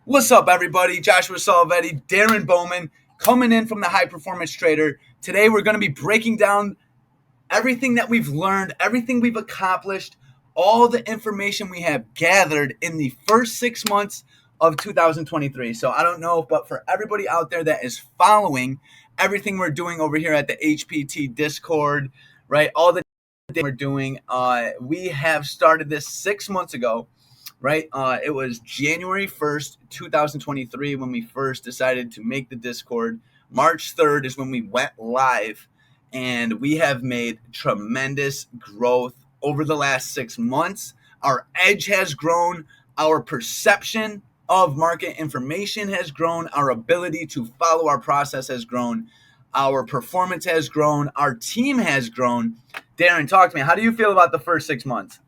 What's up, everybody? Joshua Salavetti, Darren Bowman, coming in from the High Performance Trader. Today, we're going to be breaking down everything that we've learned, everything we've accomplished, all the information we have gathered in the first 6 months of 2023. So I don't know, but for everybody out there that is following everything we're doing over here at the HPT Discord, right? All the we're doing, we have started this 6 months ago, right? It was January 1st, 2023 when we first decided to make the Discord. March 3rd is when we went live, and we have made tremendous growth over the last 6 months. Our edge has grown, our perception of market information has grown, our ability to follow our process has grown, our performance has grown, our team has grown. Darren, talk to me. How do you feel about the first 6 months?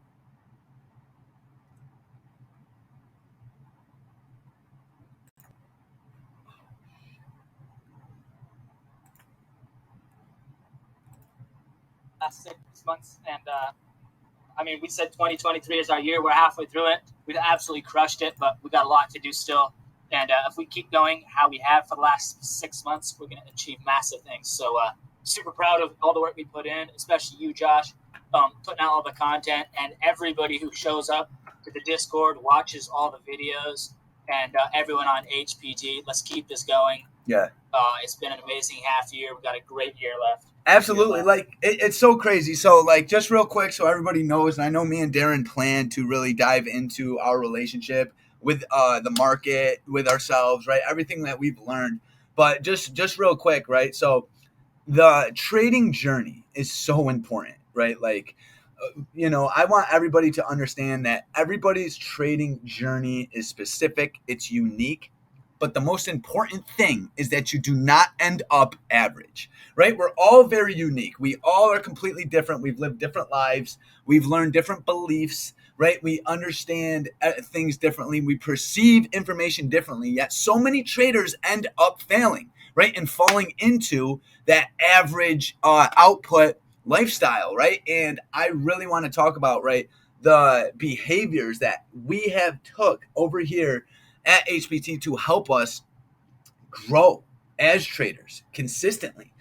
Last 6 months, and we said 2023 is our year. We're halfway through it. We've absolutely crushed it, but we got a lot to do still. And if we keep going how we have for the last 6 months, we're going to achieve massive things. So super proud of all the work we put in, especially you, Josh, putting out all the content, and everybody who shows up to the Discord, watches all the videos, and everyone on HPT. Let's keep this going. Yeah. It's been an amazing half year. We've got a great year left. Absolutely. Like, it's so crazy. So, like, just real quick so everybody knows, and I know me and Darren plan to really dive into our relationship with the market, with ourselves, right? Everything that we've learned. But just real quick, right? So the trading journey is so important, right? Like, I want everybody to understand that everybody's trading journey is specific, it's unique. But the most important thing is that you do not end up average, right? We're all very unique. We all are completely different. We've lived different lives. We've learned different beliefs, right? We understand things differently. We perceive information differently. Yet so many traders end up failing, right? And falling into that average output lifestyle, right? And I really want to talk about, right, the behaviors that we have took over here at HPT to help us grow as traders consistently.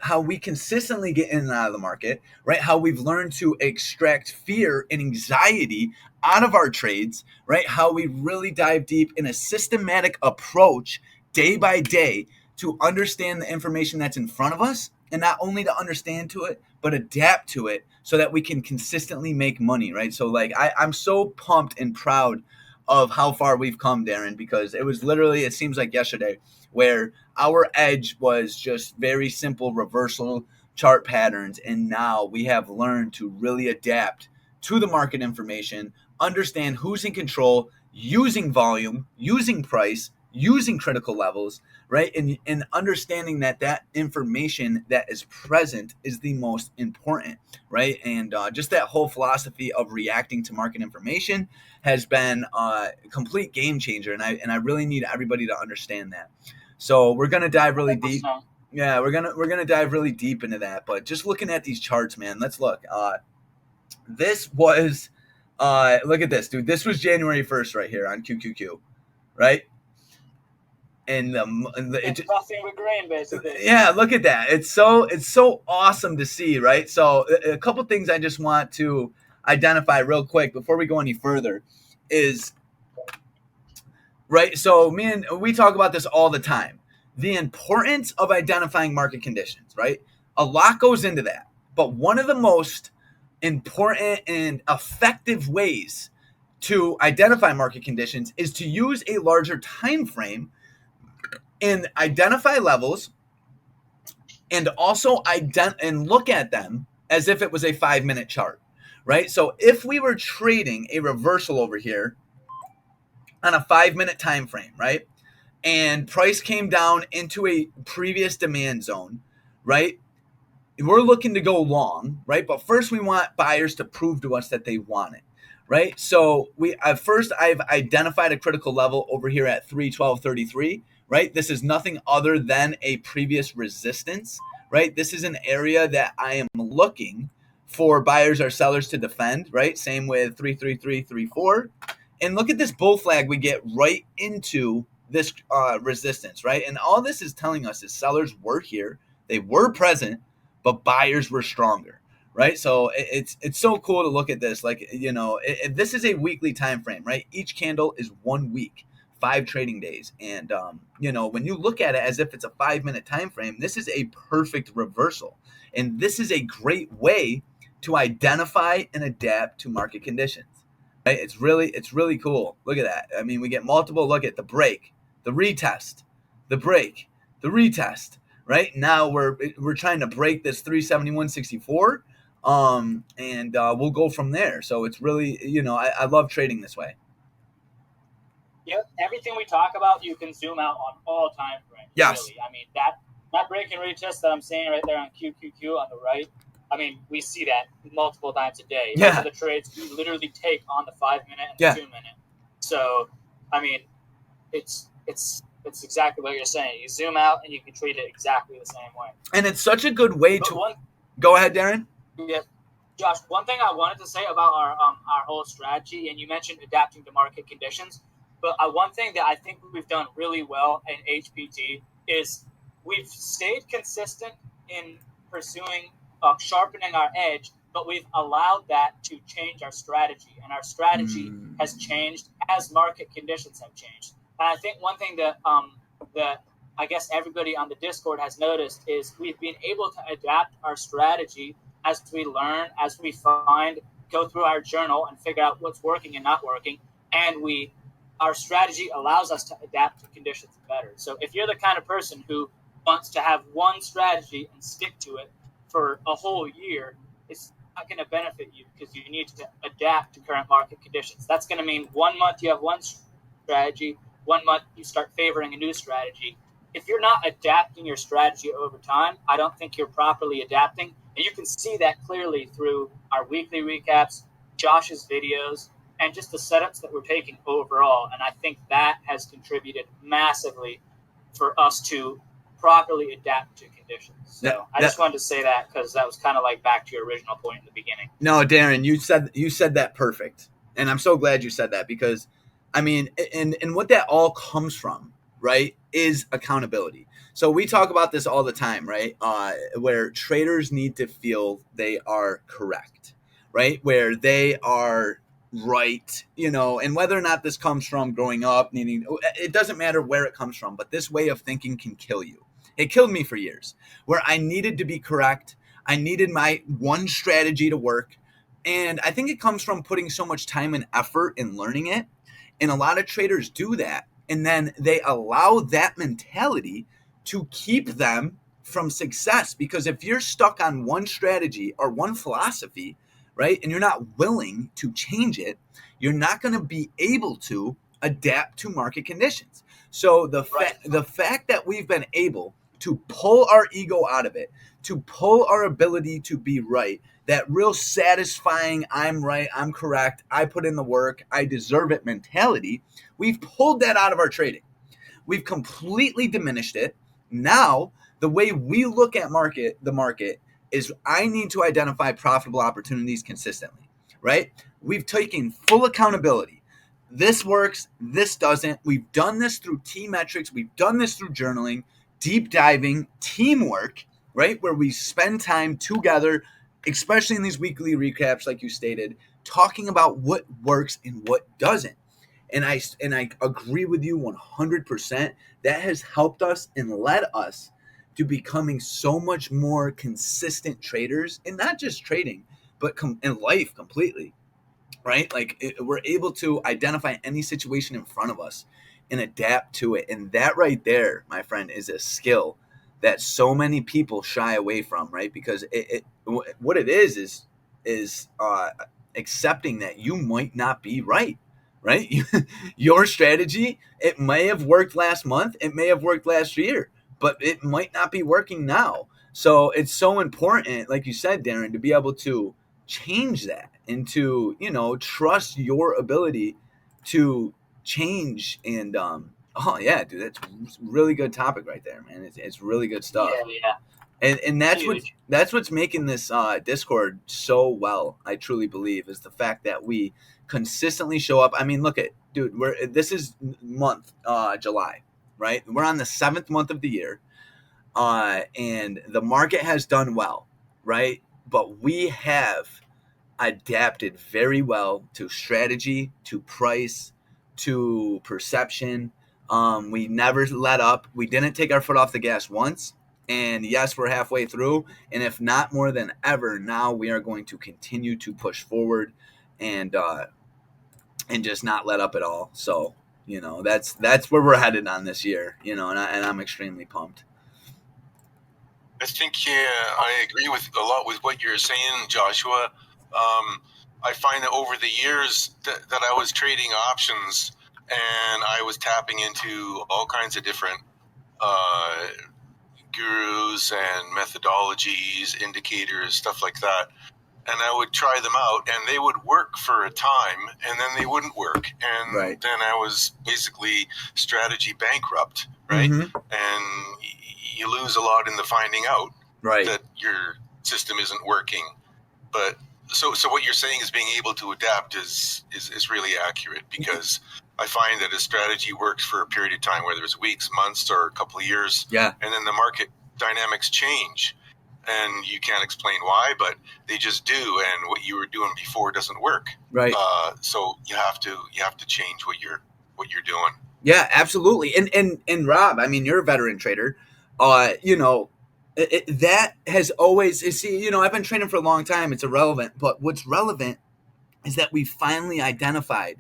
How we consistently get in and out of the market, right? How we've learned to extract fear and anxiety out of our trades, right? How we really dive deep in a systematic approach day by day to understand the information that's in front of us, and not only to understand to it, but adapt to it so that we can consistently make money, right? So, like, I'm so pumped and proud of how far we've come, Darren, because it seems like yesterday, where our edge was just very simple reversal chart patterns. And now we have learned to really adapt to the market information, understand who's in control, using volume, using price, using critical levels, right? And understanding that information that is present is the most important, right? And just that whole philosophy of reacting to market information has been a complete game changer. And I really need everybody to understand that. So we're going to dive really deep. Yeah, we're going to dive really deep into that. But just looking at these charts, man, let's look. This was, look at this, dude. This was January 1st right here on QQQ, right? And it's coffee with grain, basically. Yeah, look at that. It's so awesome to see, right? So a couple things I just want to identify real quick before we go any further is, right, so we talk about this all the time, the importance of identifying market conditions, right? A lot goes into that, but one of the most important and effective ways to identify market conditions is to use a larger time frame and identify levels, and also and look at them as if it was a 5-minute chart, right? So if we were trading a reversal over here on a 5-minute time frame, right, and price came down into a previous demand zone, right, we're looking to go long, right? But first we want buyers to prove to us that they want it, right? So I've identified a critical level over here at 312.33, right? This is nothing other than a previous resistance, right? This is an area that I am looking for buyers or sellers to defend, right? Same with 333.34. And look at this bull flag we get right into this resistance, right? And all this is telling us is sellers were here, they were present, but buyers were stronger, right? So it's so cool to look at this. Like, this is a weekly time frame, right? Each candle is 1 week, 5 trading days. And when you look at it as if it's a 5-minute time frame, this is a perfect reversal. And this is a great way to identify and adapt to market conditions. Right? It's really cool. Look at that. I mean, we get multiple. Look at the break, the retest, the break, the retest. Right now, we're trying to break this 371.64, and we'll go from there. So it's really, I love trading this way. Yep, everything we talk about, you can zoom out on all time frames. Yes. Really. I mean, that break and retest that I'm seeing right there on QQQ on the right, I mean, we see that multiple times a day. Yeah. Those are the trades we literally take on the 5-minute and the 2-minute. So, I mean, it's exactly what you're saying. You zoom out and you can treat it exactly the same way. And it's such a good way to. Go ahead, Darren. Yeah, Josh. One thing I wanted to say about our whole strategy, and you mentioned adapting to market conditions, but one thing that I think we've done really well in HPT is we've stayed consistent in pursuing. Sharpening our edge, but we've allowed that to change our strategy, and our strategy has changed as market conditions have changed. And I think one thing that I guess everybody on the Discord has noticed is we've been able to adapt our strategy as we learn, as we go through our journal and figure out what's working and not working, and our strategy allows us to adapt to conditions better. So if you're the kind of person who wants to have one strategy and stick to it for a whole year, it's not going to benefit you because you need to adapt to current market conditions. That's going to mean 1 month you have one strategy, 1 month you start favoring a new strategy. If you're not adapting your strategy over time, I don't think you're properly adapting. And you can see that clearly through our weekly recaps, Josh's videos, and just the setups that we're taking overall. And I think that has contributed massively for us to properly adapt to conditions. So I just wanted to say that because that was kind of like back to your original point in the beginning. No, Darren, you said that perfect. And I'm so glad you said that because, I mean, and what that all comes from, right, is accountability. So we talk about this all the time, right, where traders need to feel they are correct, right, where they are right, and whether or not this comes from growing up, it doesn't matter where it comes from, but this way of thinking can kill you. It killed me for years, where I needed to be correct. I needed my one strategy to work. And I think it comes from putting so much time and effort in learning it. And a lot of traders do that. And then they allow that mentality to keep them from success. Because if you're stuck on one strategy or one philosophy, right, and you're not willing to change it, you're not going to be able to adapt to market conditions. So the fact that we've been able to pull our ego out of it, to pull our ability to be right, that real satisfying, I'm right, I'm correct, I put in the work, I deserve it mentality, we've pulled that out of our trading. We've completely diminished it. Now, the way we look at the market is I need to identify profitable opportunities consistently, right? We've taken full accountability. This works, this doesn't. We've done this through T-Metrics. We've done this through journaling, deep diving, teamwork, right? Where we spend time together, especially in these weekly recaps, like you stated, talking about what works and what doesn't. And I agree with you 100%. That has helped us and led us to becoming so much more consistent traders, and not just trading, but in life completely, right? Like we're able to identify any situation in front of us and adapt to it. And that right there, my friend, is a skill that so many people shy away from, right? Because what it is accepting that you might not be right. Right? Your strategy, it may have worked last month, it may have worked last year, but it might not be working now. So it's so important, like you said, Darren, to be able to change that and to, trust your ability to change. And oh yeah, dude, that's a really good topic right there, man. It's really good stuff. Yeah. And Huge. that's what's making this Discord so well. I truly believe is the fact that we consistently show up. I mean, look at dude. This is month July, right? We're on the 7th month of the year, and the market has done well, right? But we have adapted very well to strategy, to price, to perception. We never let up. We didn't take our foot off the gas once. And yes, we're halfway through. And if not more than ever, now we are going to continue to push forward and just not let up at all. So, that's where we're headed on this year, and I'm extremely pumped. I think I agree with a lot with what you're saying, Joshua. I find that over the years that I was trading options and I was tapping into all kinds of different gurus and methodologies, indicators, stuff like that. And I would try them out and they would work for a time and then they wouldn't work. And Right. then I was basically strategy bankrupt, right? Mhm. And you lose a lot in the finding out Right. that your system isn't working. But so what you're saying is being able to adapt is really accurate, because I find that a strategy works for a period of time, whether it's weeks, months, or a couple of years. Yeah. And then the market dynamics change and you can't explain why, but they just do. And what you were doing before doesn't work. Right. So you have to change what you're doing. Yeah, absolutely. And Rob, I mean, you're a veteran trader. That has always, see, I've been training for a long time. It's irrelevant, but what's relevant is that we finally identified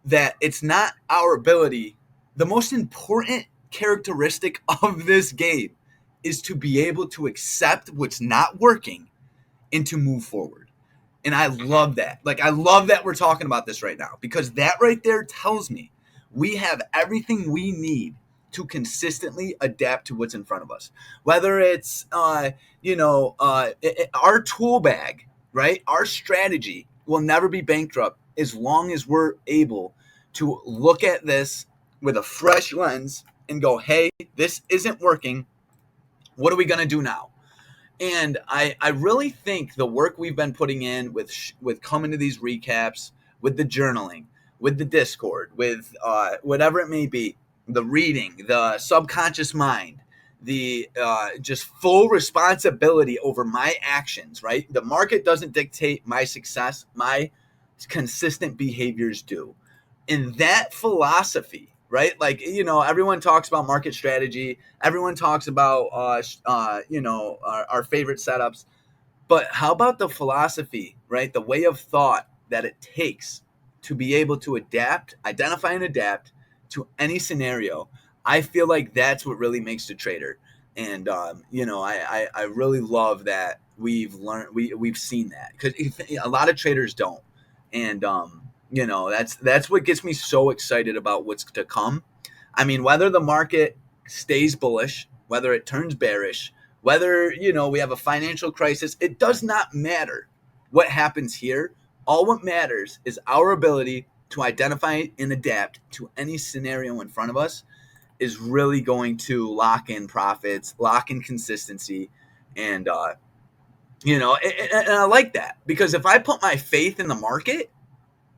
that it's not our ability. The most important characteristic of this game is to be able to accept what's not working and to move forward. And I love that. Like, I love that we're talking about this right now, because that right there tells me we have everything we need to consistently adapt to what's in front of us. Whether it's, our tool bag, right? Our strategy will never be bankrupt as long as we're able to look at this with a fresh lens and go, hey, this isn't working. What are we going to do now? And I really think the work we've been putting in with coming to these recaps, with the journaling, with the Discord, with whatever it may be, the reading, the subconscious mind, the just full responsibility over my actions, right? The market doesn't dictate my success. My consistent behaviors do. And that philosophy, right? Like, everyone talks about market strategy. Everyone talks about, our favorite setups. But how about the philosophy, right? The way of thought that it takes to be able to identify and adapt to any scenario. I feel like that's what really makes the trader. And, I really love that we've seen that, because a lot of traders don't. And, that's what gets me so excited about what's to come. I mean, whether the market stays bullish, whether it turns bearish, whether, we have a financial crisis, it does not matter what happens here. All what matters is our ability to identify and adapt to any scenario in front of us is really going to lock in profits, lock in consistency. And, and I like that, because if I put my faith in the market,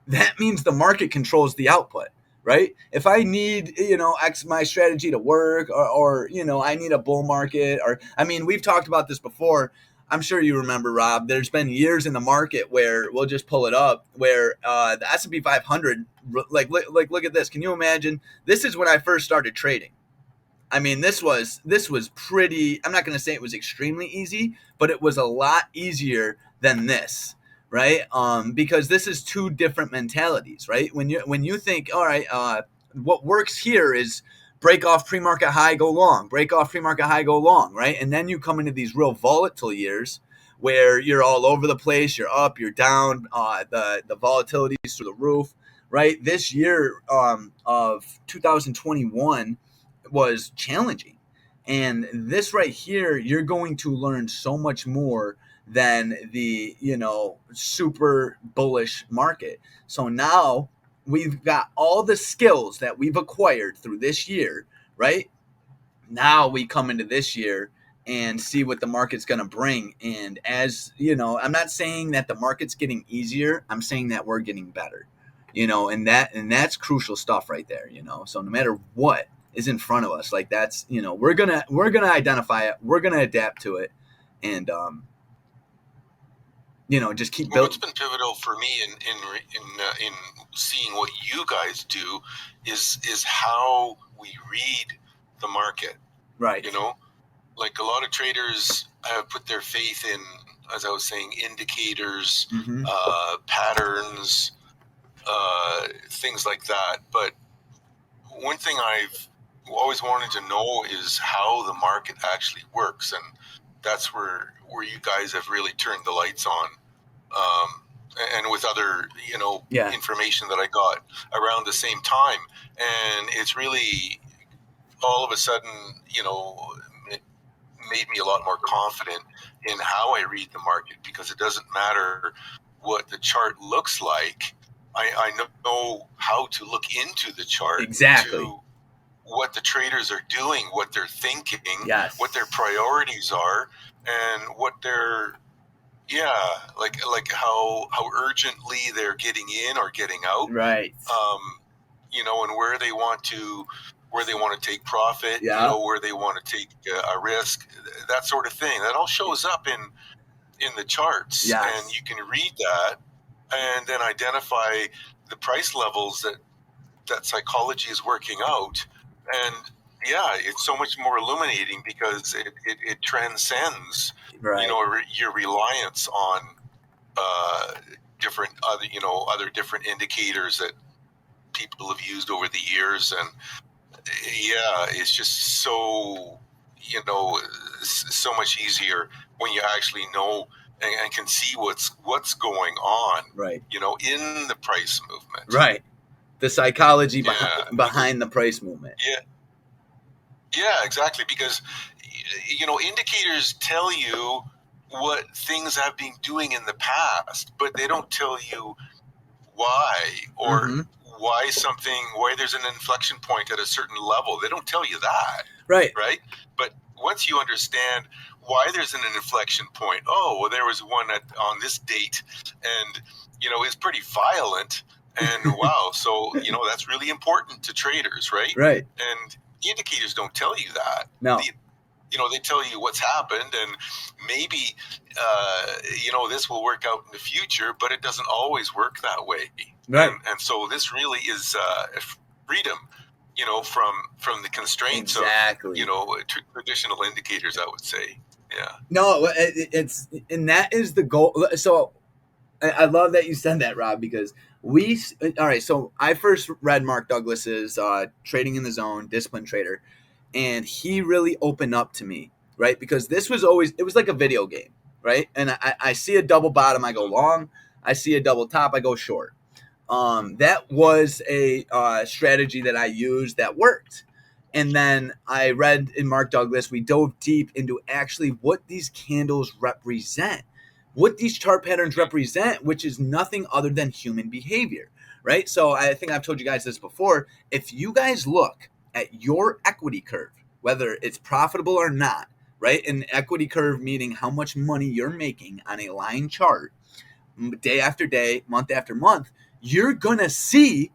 that means the market controls the output, right? If I need, my strategy to work, or I need a bull market, or, I mean, we've talked about this before. I'm sure you remember, Rob, there's been years in the market where we'll just pull it up, where the S&P 500, look at this. Can you imagine? This is when I first started trading. I mean, this was pretty, I'm not going to say it was extremely easy, but it was a lot easier than this. Right? Because this is two different mentalities, right? When you think, all right, what works here is break off pre-market high, go long, break off pre-market high, go long, right? And then you come into these real volatile years where you're all over the place, you're up, you're down, the volatility is through the roof, right? This year of 2021 was challenging. And this right here, you're going to learn so much more than the, super bullish market. So now we've got all the skills that we've acquired through this year, right? Now we come into this year and see what the market's going to bring. And as you know, I'm not saying that the market's getting easier. I'm saying that we're getting better, and that's crucial stuff right there, So no matter what is in front of us, like that's, we're going to identify it. We're going to adapt to it. And, just keep building. What's been pivotal for me in seeing what you guys do is how we read the market. Right. Like a lot of traders have put their faith in, as I was saying, indicators, patterns, things like that. But one thing I've always wanted to know is how the market actually works, and that's where you guys have really turned the lights on. And with other, information that I got around the same time, and it's really all of a sudden, it made me a lot more confident in how I read the market, because it doesn't matter what the chart looks like. I know how to look into the chart, exactly, to what the traders are doing, what they're thinking, yes, what their priorities are, and what they're like how urgently they're getting in or getting out, right? And where they want to take profit, where they want to take a risk, that sort of thing. That all shows up in the charts, yes, and you can read that and then identify the price levels that psychology is working out. And it's so much more illuminating because it transcends, right, your reliance on different other different indicators that people have used over the years. And it's just so so much easier when you actually know and can see what's going on, right, in the price movement, right, the psychology behind the price movement. Yeah, exactly, because indicators tell you what things have been doing in the past, but they don't tell you why, or why there's an inflection point at a certain level. They don't tell you that. Right. But once you understand why there's an inflection point, there was one on this date, and it's pretty violent, and wow, so that's really important to traders, right? Right. And the indicators don't tell you that. No. They tell you what's happened, and maybe this will work out in the future, but it doesn't always work that way. Right. And so this really is freedom, from the constraints exactly. of traditional indicators, I would say. Yeah. No, and that is the goal. So I love that you said that, Rob, because all right. So I first read Mark Douglas's Trading in the Zone, Discipline Trader, and he really opened up to me, right? Because it was like a video game, right? And I see a double bottom, I go long. I see a double top, I go short. That was a strategy that I used that worked. And then I read in Mark Douglas, we dove deep into actually what these candles represent, what these chart patterns represent, which is nothing other than human behavior, right? So I think I've told you guys this before. If you guys look at your equity curve, whether it's profitable or not, right? An equity curve meaning how much money you're making on a line chart, day after day, month after month, you're going to see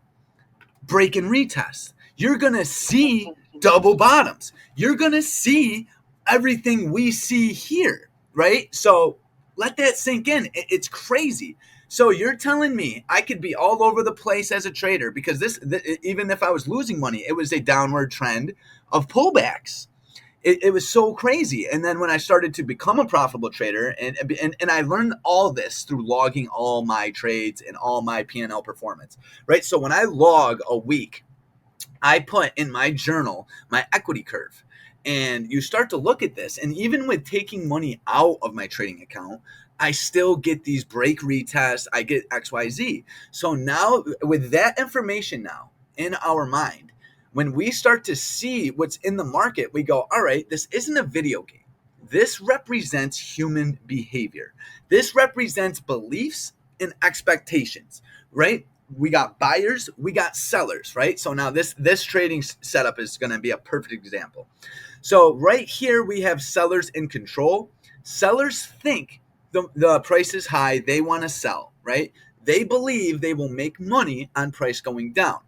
break and retest. You're going to see double bottoms. You're going to see everything we see here, right? So let that sink in. It's crazy. So you're telling me I could be all over the place as a trader because even if I was losing money, it was a downward trend of pullbacks. It was so crazy. And then when I started to become a profitable trader, and I learned all this through logging all my trades and all my P&L performance, right? So when I log a week, I put in my journal my equity curve. And you start to look at this. And even with taking money out of my trading account, I still get these break retests. I get XYZ. So now with that information now in our mind, when we start to see what's in the market, we go, all right, this isn't a video game. This represents human behavior. This represents beliefs and expectations, right? we got buyers, we got sellers, right? So now this trading setup is going to be a perfect example. So right here we have sellers in control. Sellers think the price is high, they want to sell, right? They believe they will make money on price going down.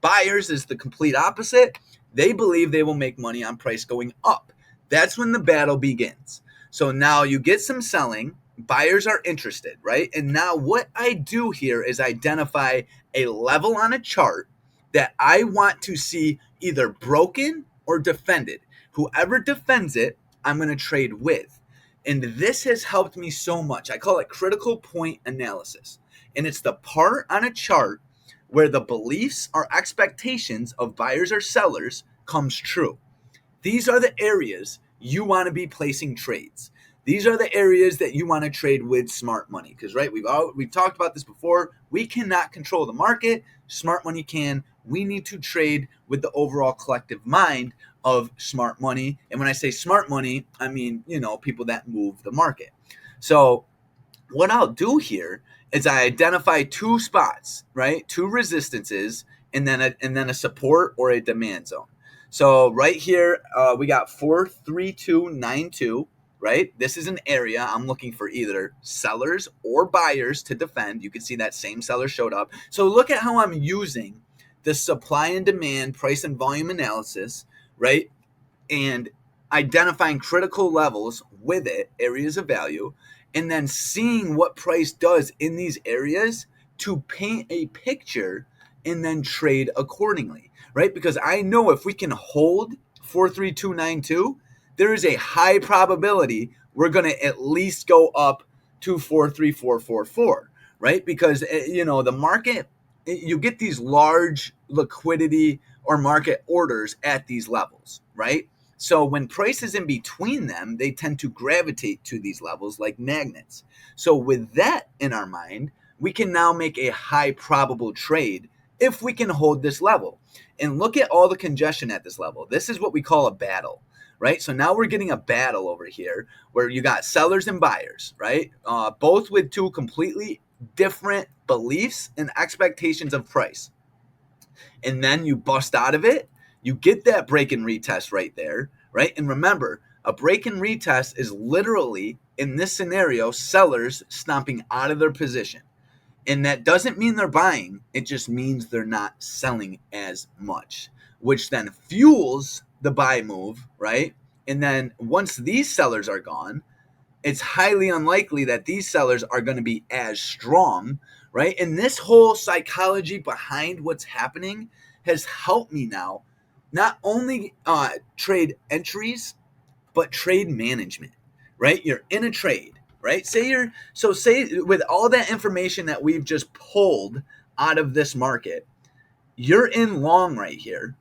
Buyers is the complete opposite. They believe they will make money on price going up. That's when the battle begins. So now you get some selling, buyers are interested, right? And now what I do here is identify a level on a chart that I want to see either broken or defended. Whoever defends it, I'm going to trade with. And this has helped me so much. I call it critical point analysis. And it's the part on a chart where the beliefs or expectations of buyers or sellers comes true. These are the areas you want to be placing trades. These are the areas that you want to trade with smart money. Because, right, we've talked about this before. We cannot control the market. Smart money can. We need to trade with the overall collective mind of smart money. And when I say smart money, I mean, people that move the market. So what I'll do here is I identify two spots, right? Two resistances, and then a support or a demand zone. So right here, we got 43292, right? This is an area I'm looking for either sellers or buyers to defend. You can see that same seller showed up. So look at how I'm using the supply and demand, price and volume analysis, right? And identifying critical levels with it, areas of value, and then seeing what price does in these areas to paint a picture and then trade accordingly, right? Because I know if we can hold 43292, there is a high probability we're going to at least go up to 43444, right? Because, the market, you get these large liquidity or market orders at these levels, right? So when price is in between them, they tend to gravitate to these levels like magnets. So with that in our mind, we can now make a high probable trade if we can hold this level. And look at all the congestion at this level. This is what we call a battle, right? So now we're getting a battle over here where you got sellers and buyers, right? Both with two completely different beliefs and expectations of price. And then you bust out of it. You get that break and retest right there, right? And remember, a break and retest is literally, in this scenario, sellers stomping out of their position. And that doesn't mean they're buying. It just means they're not selling as much, which then fuels the buy move, right? And then once these sellers are gone, it's highly unlikely that these sellers are going to be as strong, right? And this whole psychology behind what's happening has helped me now not only trade entries, but trade management, right? You're in a trade, right? Say with all that information that we've just pulled out of this market, you're in long right here.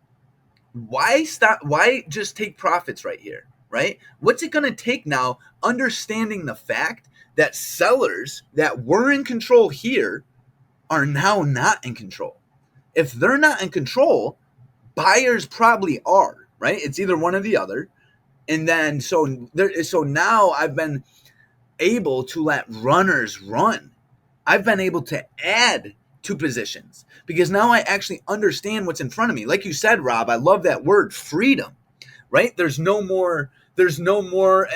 Why stop? Why just take profits right here, right? What's it going to take now, understanding the fact that sellers that were in control here are now not in control? If they're not in control, buyers probably are, right? It's either one or the other. And then so now I've been able to let runners run. I've been able to add to positions because now I actually understand what's in front of me. Like you said, Rob, I love that word, freedom, right? There's no more.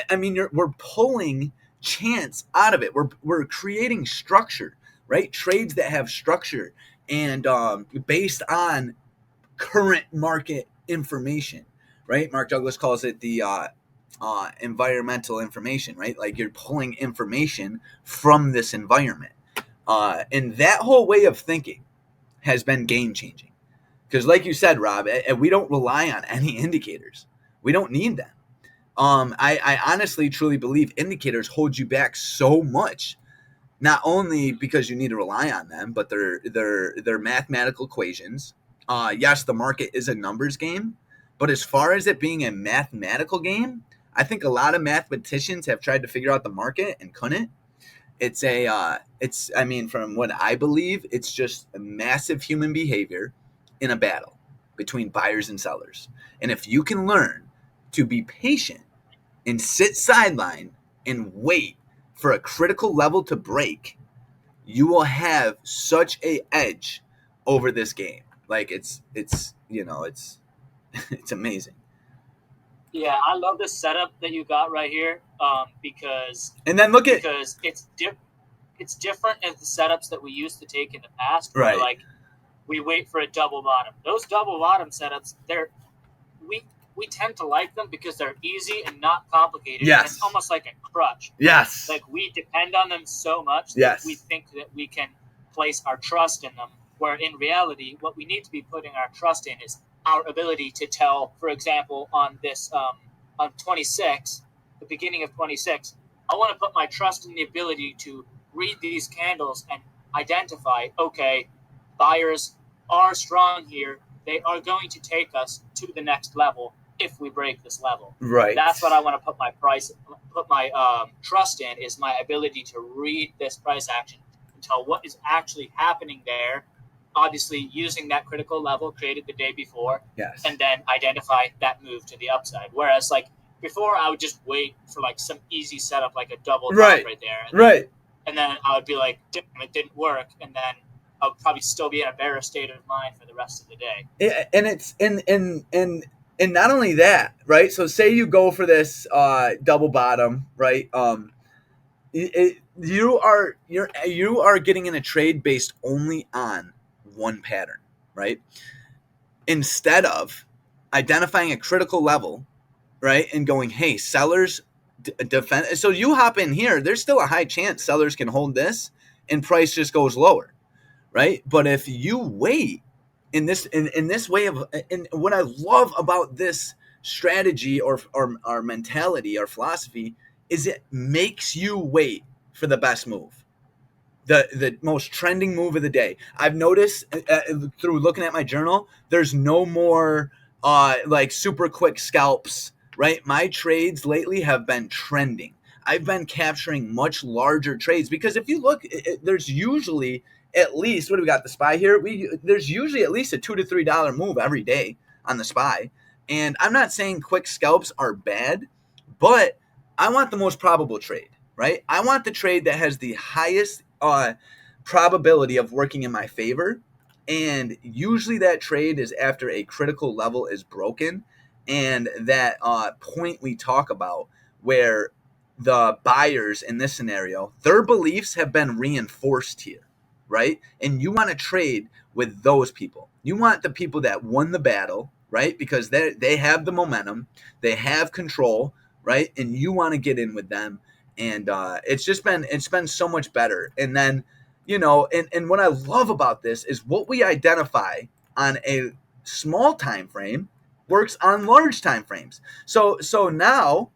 I mean, we're pulling chance out of it. We're creating structure, right? Trades that have structure and based on current market information, right? Mark Douglas calls it the environmental information, right? Like you're pulling information from this environment. And that whole way of thinking has been game changing. Because like you said, Rob, we don't rely on any indicators. We don't need them. I honestly, truly believe indicators hold you back so much. Not only because you need to rely on them, but they're mathematical equations. Yes, the market is a numbers game, but as far as it being a mathematical game, I think a lot of mathematicians have tried to figure out the market and couldn't. From what I believe, it's just a massive human behavior in a battle between buyers and sellers. And if you can learn to be patient and sit sideline and wait for a critical level to break, you will have such an edge over this game. Like it's you know, it's it's amazing. Yeah, I love the setup that you got right here, because And then look at because it's different as the setups that we used to take in the past, where Right. like we wait for a double bottom. Those double bottom setups, we tend to like them because they're easy and not complicated. Yes. And it's almost like a crutch. yes. Like we depend on them so much Yes. that we think that we can place our trust in them. Where in reality, what we need to be putting our trust in is our ability to tell. For example, on this on 26, the beginning of 26, I want to put my trust in the ability to read these candles and identify, okay, buyers are strong here. They are going to take us to the next level if we break this level. Right. That's what I want to put my trust in, is my ability to read this price action and tell what is actually happening there. Obviously, using that critical level created the day before, Yes. and then identify that move to the upside. Whereas, like before, I would just wait for like some easy setup, like a double top Right. right there, and Right. then I would be like, damn, it didn't work, and then I would probably still be in a better state of mind for the rest of the day. And it's and not only that, right? So say you go for this double bottom, right? You are getting in a trade based only on one pattern, right? Instead of identifying a critical level, right, and going, hey, sellers defend. So you hop in here. There's still a high chance sellers can hold this, and price just goes lower, right? But if you wait in this way of, and what I love about this strategy or mentality or philosophy is it makes you wait for the best move, the most trending move of the day. I've noticed through looking at my journal, there's no more like super quick scalps, right? My trades lately have been trending. I've been capturing much larger trades because if you look, there's usually at least, what do we got, the SPY here? There's usually at least a $2 to $3 move every day on the SPY. And I'm not saying quick scalps are bad, but I want the most probable trade, right? I want the trade that has the highest probability of working in my favor. And usually that trade is after a critical level is broken. And that point we talk about where the buyers in this scenario, their beliefs have been reinforced here, right? And you want to trade with those people. You want the people that won the battle, right? Because they have the momentum, they have control, right? And you want to get in with them. And it's been so much better. And then, you know, and what I love about this is what we identify on a small time frame works on large time frames. So now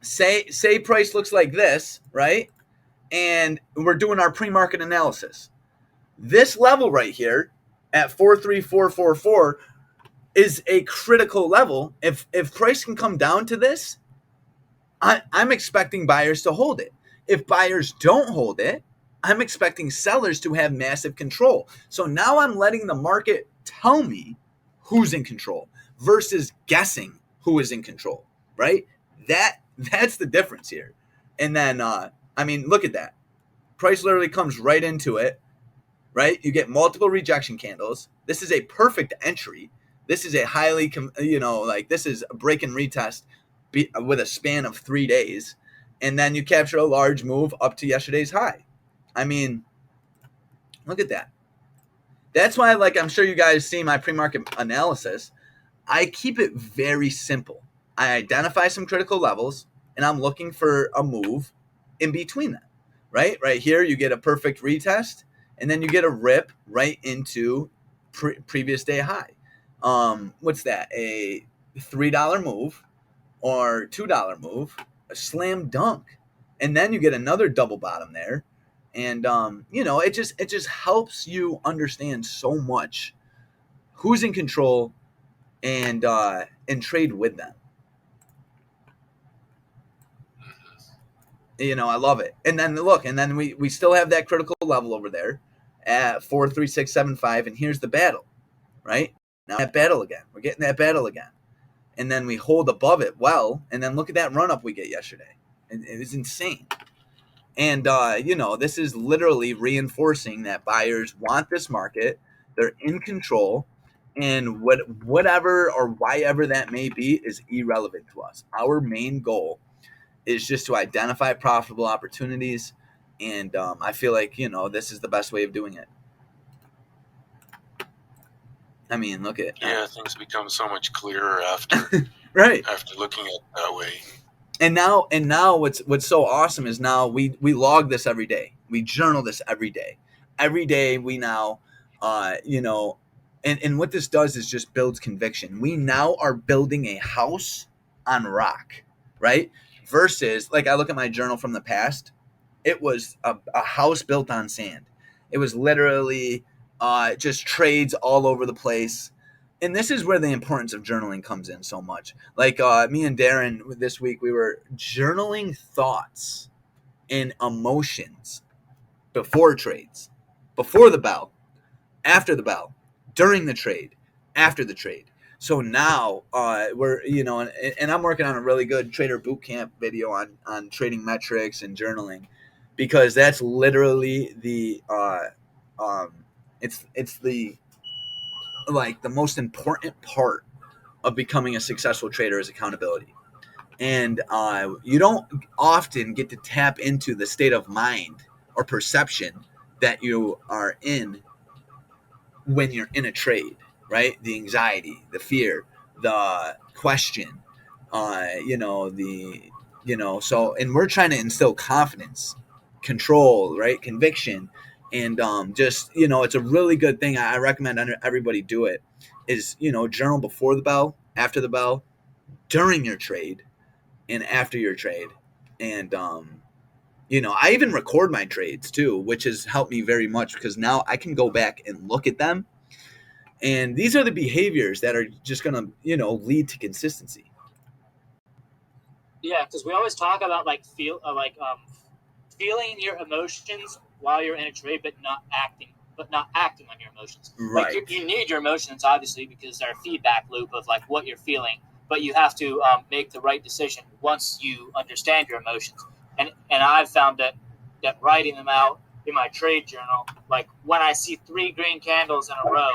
say price looks like this, right? And we're doing our pre-market analysis. This level right here at 43444 is a critical level. If price can come down to this, I'm expecting buyers to hold it. If buyers don't hold it, I'm expecting sellers to have massive control. So now I'm letting the market tell me who's in control versus guessing who is in control, right? That's the difference here. And then, I mean, look at that. Price literally comes right into it, right? You get multiple rejection candles. This is a perfect entry. This is a highly, this is a break and retest with a span of 3 days. And then you capture a large move up to yesterday's high. I mean, look at that. That's why, like, I'm sure you guys see my pre-market analysis. I keep it very simple. I identify some critical levels, and I'm looking for a move in between them, right? Right here, you get a perfect retest, and then you get a rip right into previous day high. What's that? A $3 move or $2 move, a slam dunk. And then you get another double bottom there. And, it just helps you understand so much who's in control and trade with them. I love it. And then look, and then we still have that critical level over there at 43675. And here's the battle, right? Now that battle again. We're getting that battle again. And then we hold above it well. And then look at that run up we get yesterday. It was insane. And, this is literally reinforcing that buyers want this market. They're in control, and whatever or why ever that may be is irrelevant to us. Our main goal is just to identify profitable opportunities, and I feel like this is the best way of doing it. I mean, look at things become so much clearer after right after looking at it that way. And now what's so awesome is now we log this every day. We journal this every day. Every day we now and what this does is just builds conviction. We now are building a house on rock, right? Versus, like, I look at my journal from the past, it was a house built on sand. It was literally just trades all over the place. And this is where the importance of journaling comes in so much. Like me and Darren this week, we were journaling thoughts and emotions before trades, before the bell, after the bell, during the trade, after the trade. So now we're, and I'm working on a really good trader boot camp video on trading metrics and journaling, because that's literally the it's the most important part of becoming a successful trader is accountability. And you don't often get to tap into the state of mind or perception that you are in when you're in a trade, right? The anxiety, the fear, the question, so, and we're trying to instill confidence, control, right? Conviction. And just, it's a really good thing. I recommend everybody do it is, journal before the bell, after the bell, during your trade, and after your trade. And, I even record my trades too, which has helped me very much because now I can go back and look at them. And these are the behaviors that are just going to, lead to consistency. Yeah, because we always talk about feeling your emotions while you're in a trade, but not acting on your emotions. Right. Like you need your emotions, obviously, because they're a feedback loop of like what you're feeling, but you have to make the right decision once you understand your emotions. And I've found that writing them out in my trade journal, like when I see 3 green candles in a row,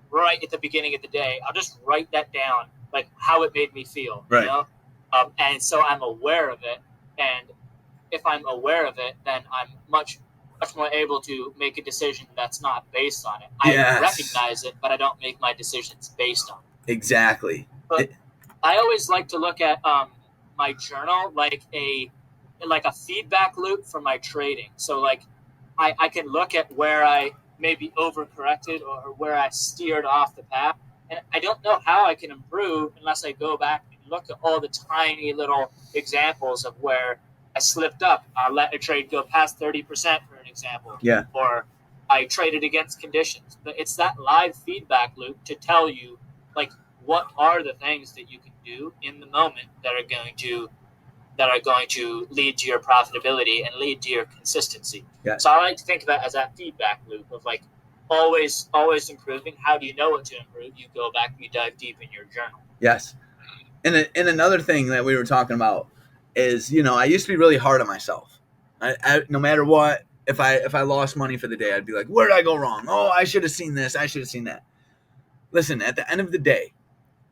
right at the beginning of the day, I'll just write that down, like how it made me feel, right. And so I'm aware of it. And if I'm aware of it, then I'm much more able to make a decision that's not based on it. Yes. I recognize it, but I don't make my decisions based on it. Exactly. But I always like to look at my journal like a feedback loop for my trading. So like I can look at where I maybe overcorrected or where I steered off the path. And I don't know how I can improve unless I go back and look at all the tiny little examples of where I slipped up. I let a trade go past 30%, for an example. Yeah. Or I traded against conditions. But it's that live feedback loop to tell you, like, what are the things that you can do in the moment that are going to lead to your profitability and lead to your consistency. Yeah. So I like to think of that as that feedback loop of like always improving. How do you know what to improve? You go back, you dive deep in your journal. Yes. And another thing that we were talking about is, I used to be really hard on myself. I no matter what, if I lost money for the day, I'd be like, where did I go wrong? Oh, I should have seen this. I should have seen that. Listen, at the end of the day,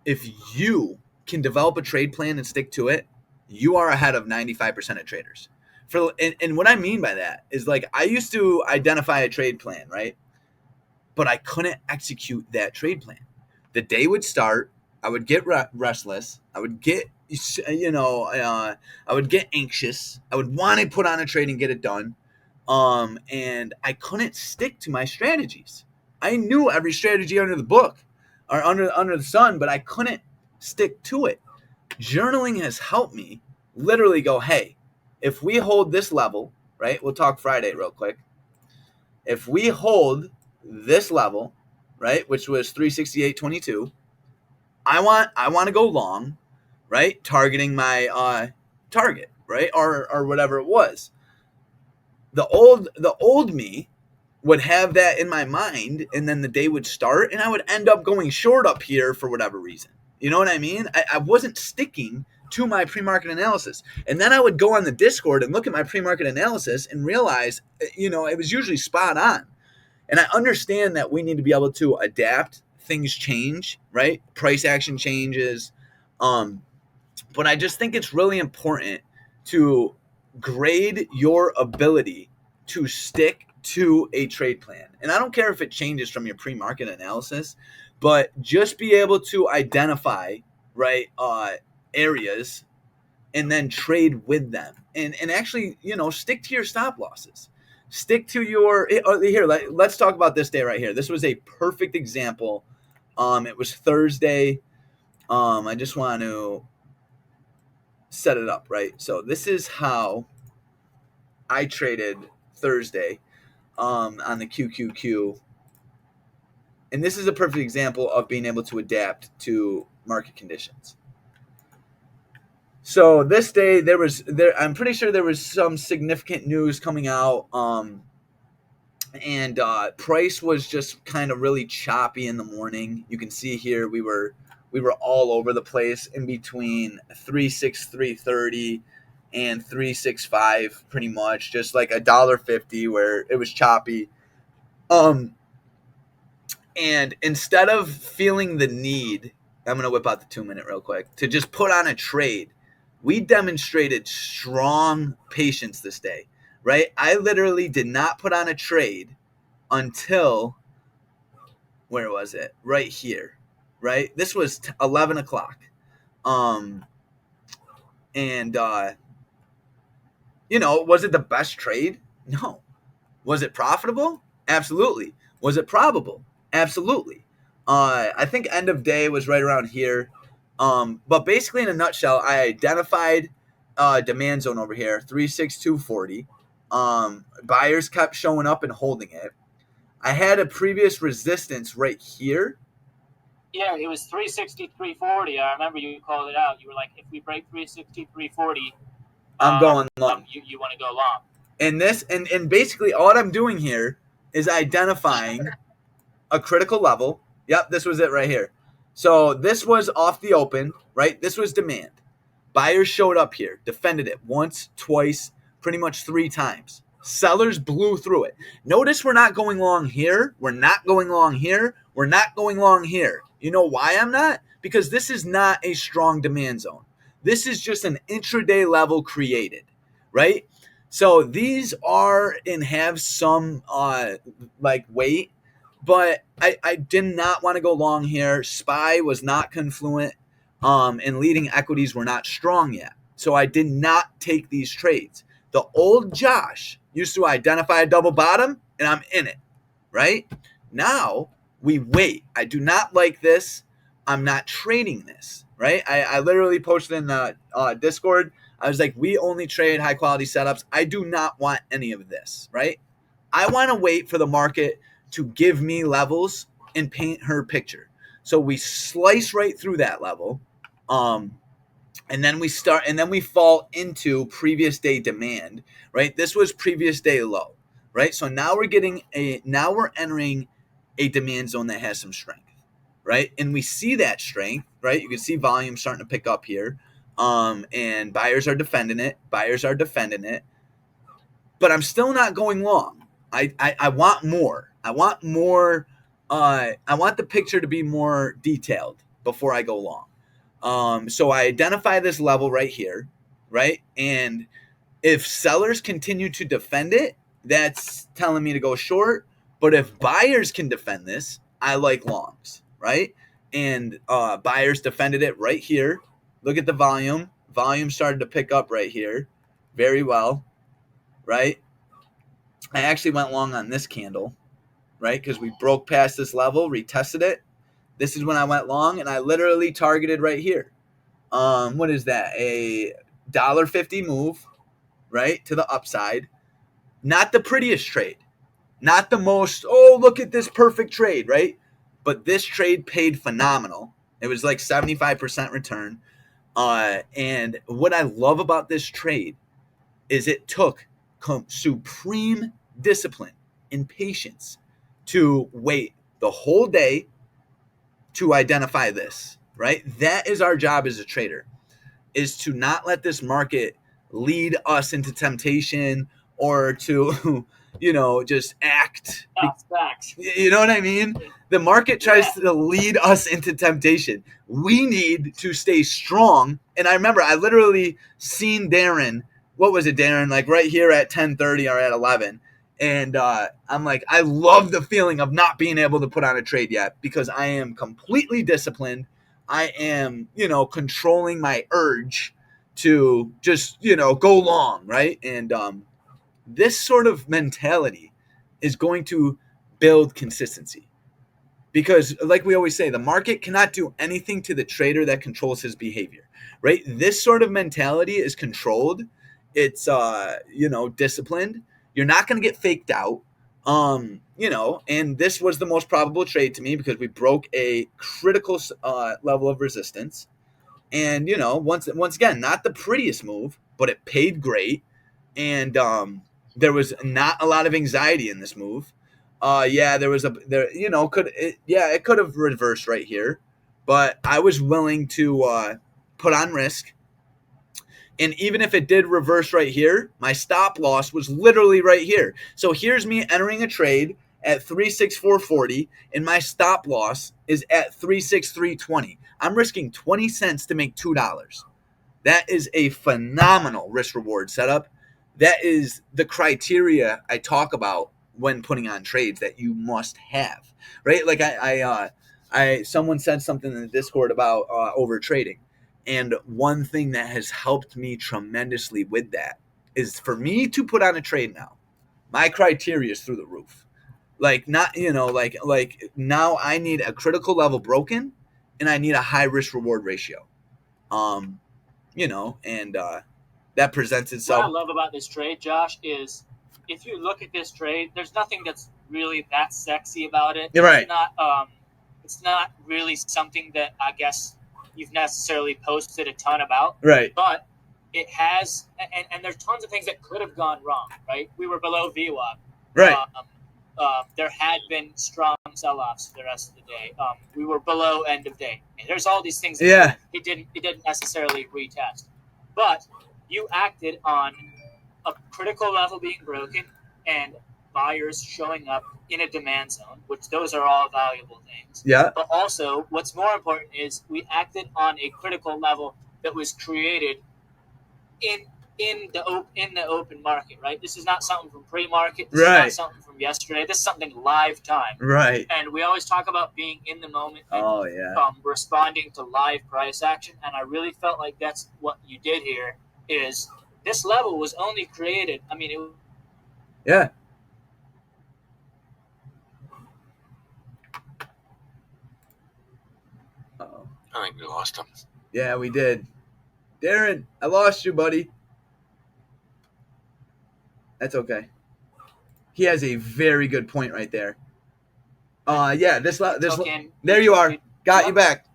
if you can develop a trade plan and stick to it, you are ahead of 95% of traders. And what I mean by that is, like, I used to identify a trade plan, right? But I couldn't execute that trade plan. The day would start, I would get restless. I would get, I would get anxious. I would want to put on a trade and get it done. And I couldn't stick to my strategies. I knew every strategy under the book or under the sun, but I couldn't stick to it. Journaling has helped me literally go, hey, if we hold this level, right? We'll talk Friday real quick. If we hold this level, right, which was 368.22, I want to go long, right? Targeting my target, right? Or whatever it was. The old me would have that in my mind, and then the day would start, and I would end up going short up here for whatever reason. You know what I mean? I wasn't sticking to my pre-market analysis. And then I would go on the Discord and look at my pre-market analysis and realize, it was usually spot on. And I understand that we need to be able to adapt. Things change, right? Price action changes. But I just think it's really important to grade your ability to stick to a trade plan. And I don't care if it changes from your pre-market analysis, but just be able to identify, right, areas and then trade with them. And actually, stick to your stop losses. Stick to your here. Let's talk about this day right here. This was a perfect example. It was Thursday. I just want to set it up, right? So this is how I traded Thursday on the QQQ. And this is a perfect example of being able to adapt to market conditions. So this day I'm pretty sure there was some significant news coming out, and price was just kind of really choppy in the morning. You can see here we were all over the place in between 3.6, 3.30 and 3.65, pretty much just like $1.50 where it was choppy. And instead of feeling the need, I'm going to whip out the 2-minute real quick, to just put on a trade, we demonstrated strong patience this day, right? I literally did not put on a trade until, where was it? Right here, right? This was 11 o'clock. Was it the best trade? No. Was it profitable? Absolutely. Was it probable? Absolutely. I think end of day was right around here. But basically, in a nutshell, I identified demand zone over here, 36240. Buyers kept showing up and holding it. I had a previous resistance right here. Yeah, it was 363.40. I remember you called it out. You were like, if we break 363.40, I'm going long. You want to go long. And this, and basically, all I'm doing here is identifying a critical level. Yep, this was it right here. So this was off the open, right? This was demand. Buyers showed up here, defended it once, twice, pretty much 3 times. Sellers blew through it. Notice we're not going long here. We're not going long here. We're not going long here. You know why I'm not? Because this is not a strong demand zone. This is just an intraday level created, right? So these are and have some weight, but I did not want to go long here. SPY was not confluent, and leading equities were not strong yet. So I did not take these trades. The old Josh used to identify a double bottom, and I'm in it, right? Now we wait. I do not like this. I'm not trading this, right? I literally posted in the Discord. I was like, we only trade high quality setups. I do not want any of this, right? I want to wait for the market to give me levels and paint her picture. So we slice right through that level. And then we fall into previous day demand, right? This was previous day low, right? So now we're entering a demand zone that has some strength, right? And we see that strength, right? You can see volume starting to pick up here. And buyers are defending it. But I'm still not going long. I want more. I want more. I want the picture to be more detailed before I go long. So I identify this level right here, right? And if sellers continue to defend it, that's telling me to go short. But if buyers can defend this, I like longs, right? And buyers defended it right here. Look at the volume. Volume started to pick up right here very well, right? I actually went long on this candle, right? Because we broke past this level, retested it. This is when I went long, and I literally targeted right here. What is that? A $1.50 move, right, to the upside. Not the prettiest trade. Not the most, look at this perfect trade, right? But this trade paid phenomenal. It was like 75% return. And what I love about this trade is it took supreme discipline and patience to wait the whole day to identify this, right? That is our job as a trader, is to not let this market lead us into temptation or to just act. That's facts. You know what I mean? The market tries to lead us into temptation. We need to stay strong. And I remember I literally seen Darren. What was it, Darren? Like right here at 10:30 or at 11. And I'm like, I love the feeling of not being able to put on a trade yet because I am completely disciplined. I am, controlling my urge to just, go long, right? And this sort of mentality is going to build consistency. Because like we always say, the market cannot do anything to the trader that controls his behavior, right? This sort of mentality is controlled. It's, disciplined. You're not going to get faked out. And this was the most probable trade to me because we broke a critical level of resistance. And, once again, not the prettiest move, but it paid great. And there was not a lot of anxiety in this move. It could have reversed right here, but I was willing to put on risk. And even if it did reverse right here, my stop loss was literally right here. So here's me entering a trade at 364.40, and my stop loss is at 363.20. I'm risking 20 cents to make $2. That is a phenomenal risk reward setup. That is the criteria I talk about when putting on trades that you must have, right? Like someone said something in the Discord about over trading. And one thing that has helped me tremendously with that is for me to put on a trade now, my criteria is through the roof. Like not, like now I need a critical level broken and I need a high risk reward ratio. And that presents itself. What I love about this trade, Josh, is if you look at this trade, there's nothing that's really that sexy about it. You're right. It's not really something that I guess you've necessarily posted a ton about. Right. But it has, and there's tons of things that could have gone wrong, right? We were below VWAP. Right. There had been strong sell-offs for the rest of the day. We were below end of day. And there's all these things that it didn't necessarily retest. But you acted on a critical level being broken and buyers showing up in a demand zone, which those are all valuable things. Yeah. But also, what's more important is we acted on a critical level that was created in the open market, right? This is not something from pre-market. This is not something from yesterday. This is something live time. Right. And we always talk about being in the moment and responding to live price action. And I really felt like that's what you did here is this level was only created. I mean, yeah. Uh-oh. I think we lost him. Yeah, we did. Darren, I lost you, buddy. That's okay. He has a very good point right there. There you are. Got you back.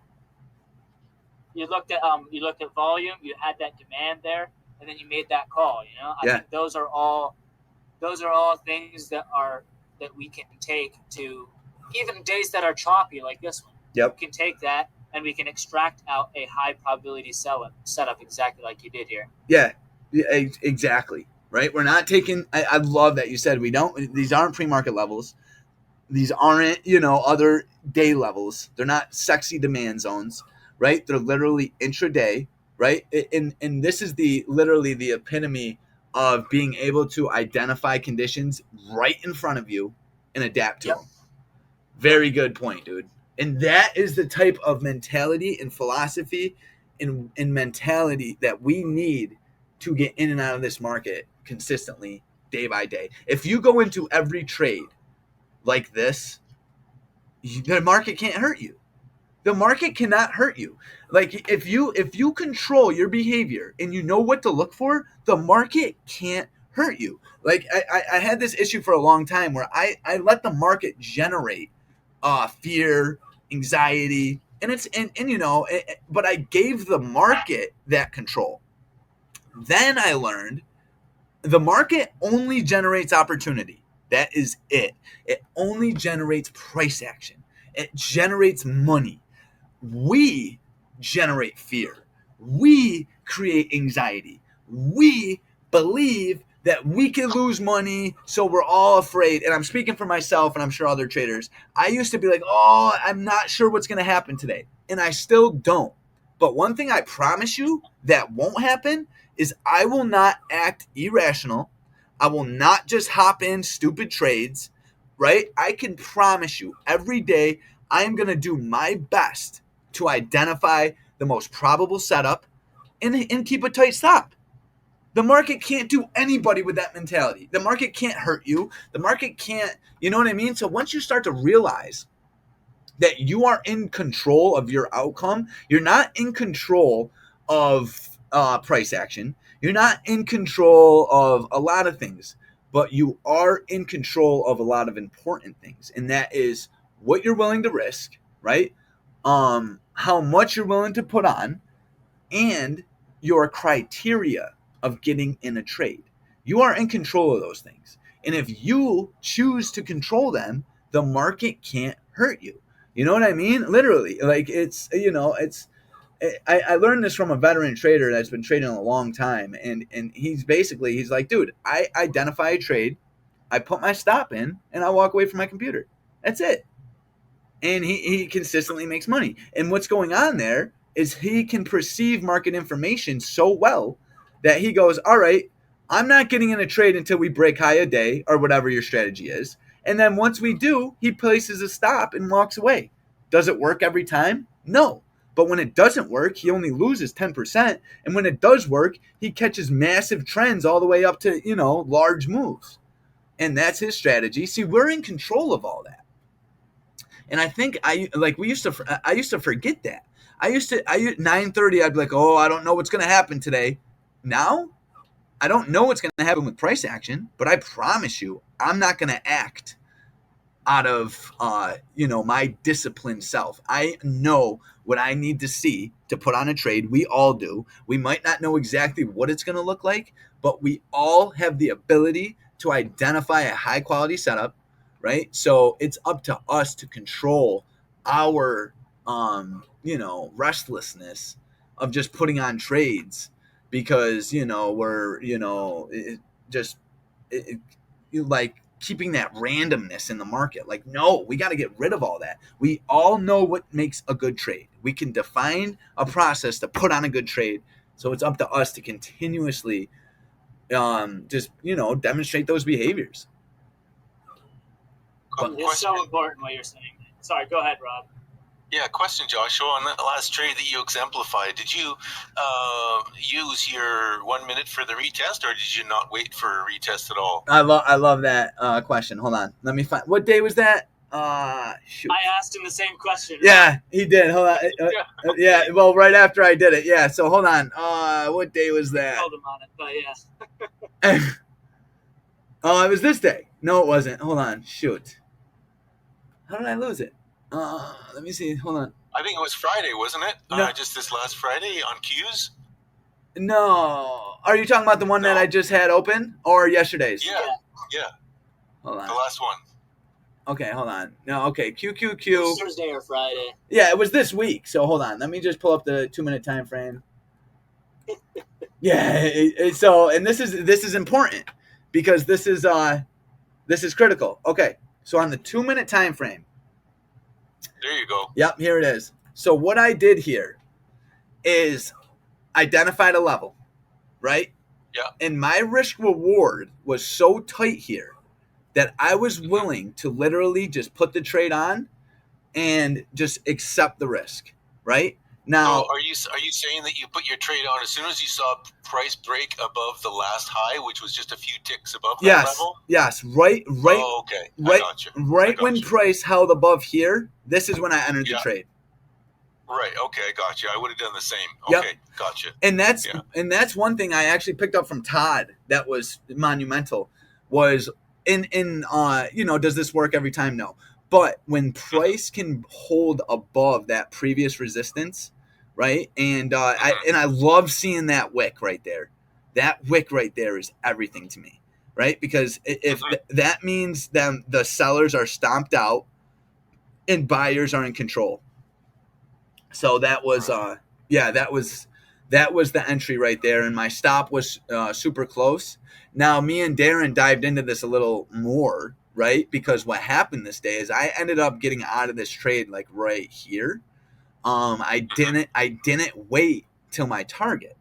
You looked at volume. You had that demand there, and then you made that call. I think those are all things that we can take to even days that are choppy like this one. Yep. We can take that and we can extract out a high probability setup exactly like you did here. Yeah, exactly. Right. We're not taking. I love that you said we don't. These aren't pre-market levels. These aren't other day levels. They're not sexy demand zones. Right. They're literally intraday. Right. And this is literally the epitome of being able to identify conditions right in front of you and adapt to them. Very good point, dude. And that is the type of mentality and philosophy and mentality that we need to get in and out of this market consistently day by day. If you go into every trade like this, the market can't hurt you. The market cannot hurt you. Like if you control your behavior and you know what to look for, the market can't hurt you. Like I had this issue for a long time where I let the market generate fear, anxiety, but I gave the market that control. Then I learned the market only generates opportunity. That is it. It only generates price action. It generates money. We generate fear. We create anxiety. We believe that we could lose money, so we're all afraid. And I'm speaking for myself, and I'm sure other traders. I used to be like, oh, I'm not sure what's going to happen today. And I still don't. But one thing I promise you that won't happen is I will not act irrational. I will not just hop in stupid trades, right? I can promise you every day I am going to do my best to identify the most probable setup and keep a tight stop. The market can't do anybody with that mentality. The market can't hurt you. The market can't, you know what I mean? So once you start to realize that you are in control of your outcome, you're not in control of price action. You're not in control of a lot of things, but you are in control of a lot of important things. And that is what you're willing to risk, right? How much you're willing to put on, and your criteria of getting in a trade. You are in control of those things. And if you choose to control them, the market can't hurt you. You know what I mean? Literally, like it's, you know, it's, I learned this from a veteran trader that's been trading a long time. And he's like, dude, I identify a trade, I put my stop in, and I walk away from my computer. That's it. And he consistently makes money. And what's going on there is he can perceive market information so well that he goes, all right, I'm not getting in a trade until we break high a day or whatever your strategy is. And then once we do, he places a stop and walks away. Does it work every time? No. But when it doesn't work, he only loses 10%. And when it does work, he catches massive trends all the way up to, you know, large moves. And that's his strategy. See, we're in control of all that. And I think I used to forget that. I 9:30, I'd be like, oh, I don't know what's going to happen today. Now, I don't know what's going to happen with price action, but I promise you, I'm not going to act out of, my disciplined self. I know what I need to see to put on a trade. We all do. We might not know exactly what it's going to look like, but we all have the ability to identify a high quality setup, right? So it's up to us to control our, restlessness of just putting on trades because, we're, like keeping that randomness in the market. Like, no, we got to get rid of all that. We all know what makes a good trade. We can define a process to put on a good trade. So it's up to us to continuously demonstrate those behaviors. It's so important what you're saying. Sorry, go ahead, Rob. Yeah, question, Joshua. On that last trade that you exemplified, did you use your 1 minute for the retest, or did you not wait for a retest at all? I love that question. Hold on, let me find. What day was that? Shoot. I asked him the same question. Yeah, right? He did. Hold on. Yeah, well, right after I did it. Yeah. So hold on. What day was that? I told him on it, but yeah. Oh, it was this day. No, it wasn't. Hold on. Shoot. How did I lose it? Let me see. Hold on. I think it was Friday, wasn't it? No. Just this last Friday on Qs? No. Are you talking about the one that I just had open or yesterday's? Yeah. Hold on. The last one. Okay, hold on. No, okay. QQQ. Thursday or Friday. Yeah, it was this week. So hold on. Let me just pull up the 2 minute time frame. Yeah. So, and this is important because this is critical. Okay. So on the 2 minute time frame. There you go. Yep, here it is. So what I did here is identified a level, right? Yeah. And my risk reward was so tight here that I was willing to literally just put the trade on and just accept the risk, right? Now, so are you saying that you put your trade on as soon as you saw price break above the last high, which was just a few ticks above that level? Yes, right. Oh, okay. I got you. Right when price held above here, this is when I entered the trade. Right. Okay, I got you. I would have done the same. Yep. Okay, gotcha. And that's one thing I actually picked up from Todd that was monumental. Was does this work every time? No. But when price can hold above that previous resistance, right? And I love seeing that wick right there. That wick right there is everything to me, right? Because if that means then the sellers are stomped out and buyers are in control. So that was That was the entry right there, and my stop was super close. Now, me and Darren dived into this a little more, right? Because what happened this day is I ended up getting out of this trade like right here. I didn't wait till my target,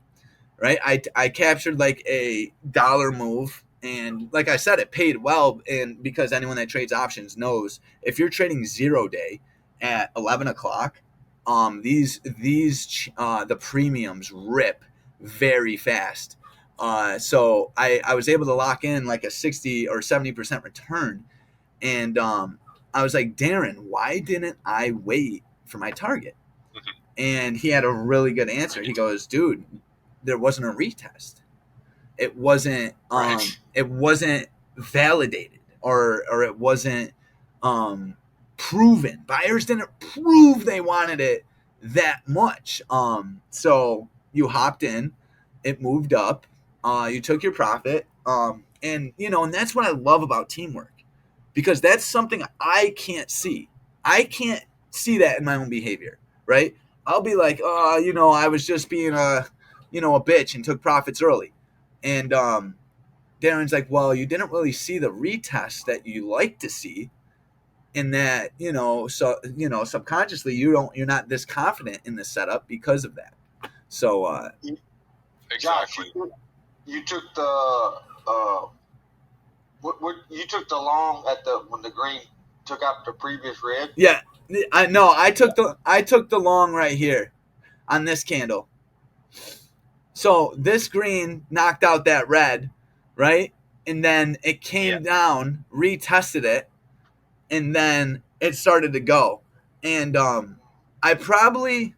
right? I captured like a dollar move, and like I said, it paid well. And because anyone that trades options knows, if you're trading 0-day at 11 o'clock, the premiums rip very fast. So I was able to lock in like a 60 or 70% return, and I was like, Darren, why didn't I wait for my target? And he had a really good answer. He goes, dude, there wasn't a retest. It wasn't it wasn't validated, or it wasn't proven. Buyers didn't prove they wanted it that much. So you hopped in, it moved up, you took your profit, and and that's what I love about teamwork, because that's something I can't see. I can't see that in my own behavior, right? I'll be like, oh, I was just being a bitch and took profits early. And Darren's like, well, you didn't really see the retest that you like to see, in that, subconsciously you're not this confident in the setup because of that. So Exactly. Josh, you took the you took the long when the green took out the previous red. yeah, I took the long right here on this candle. So this green knocked out that red, right? And then it came down, retested it, and then it started to go. And I probably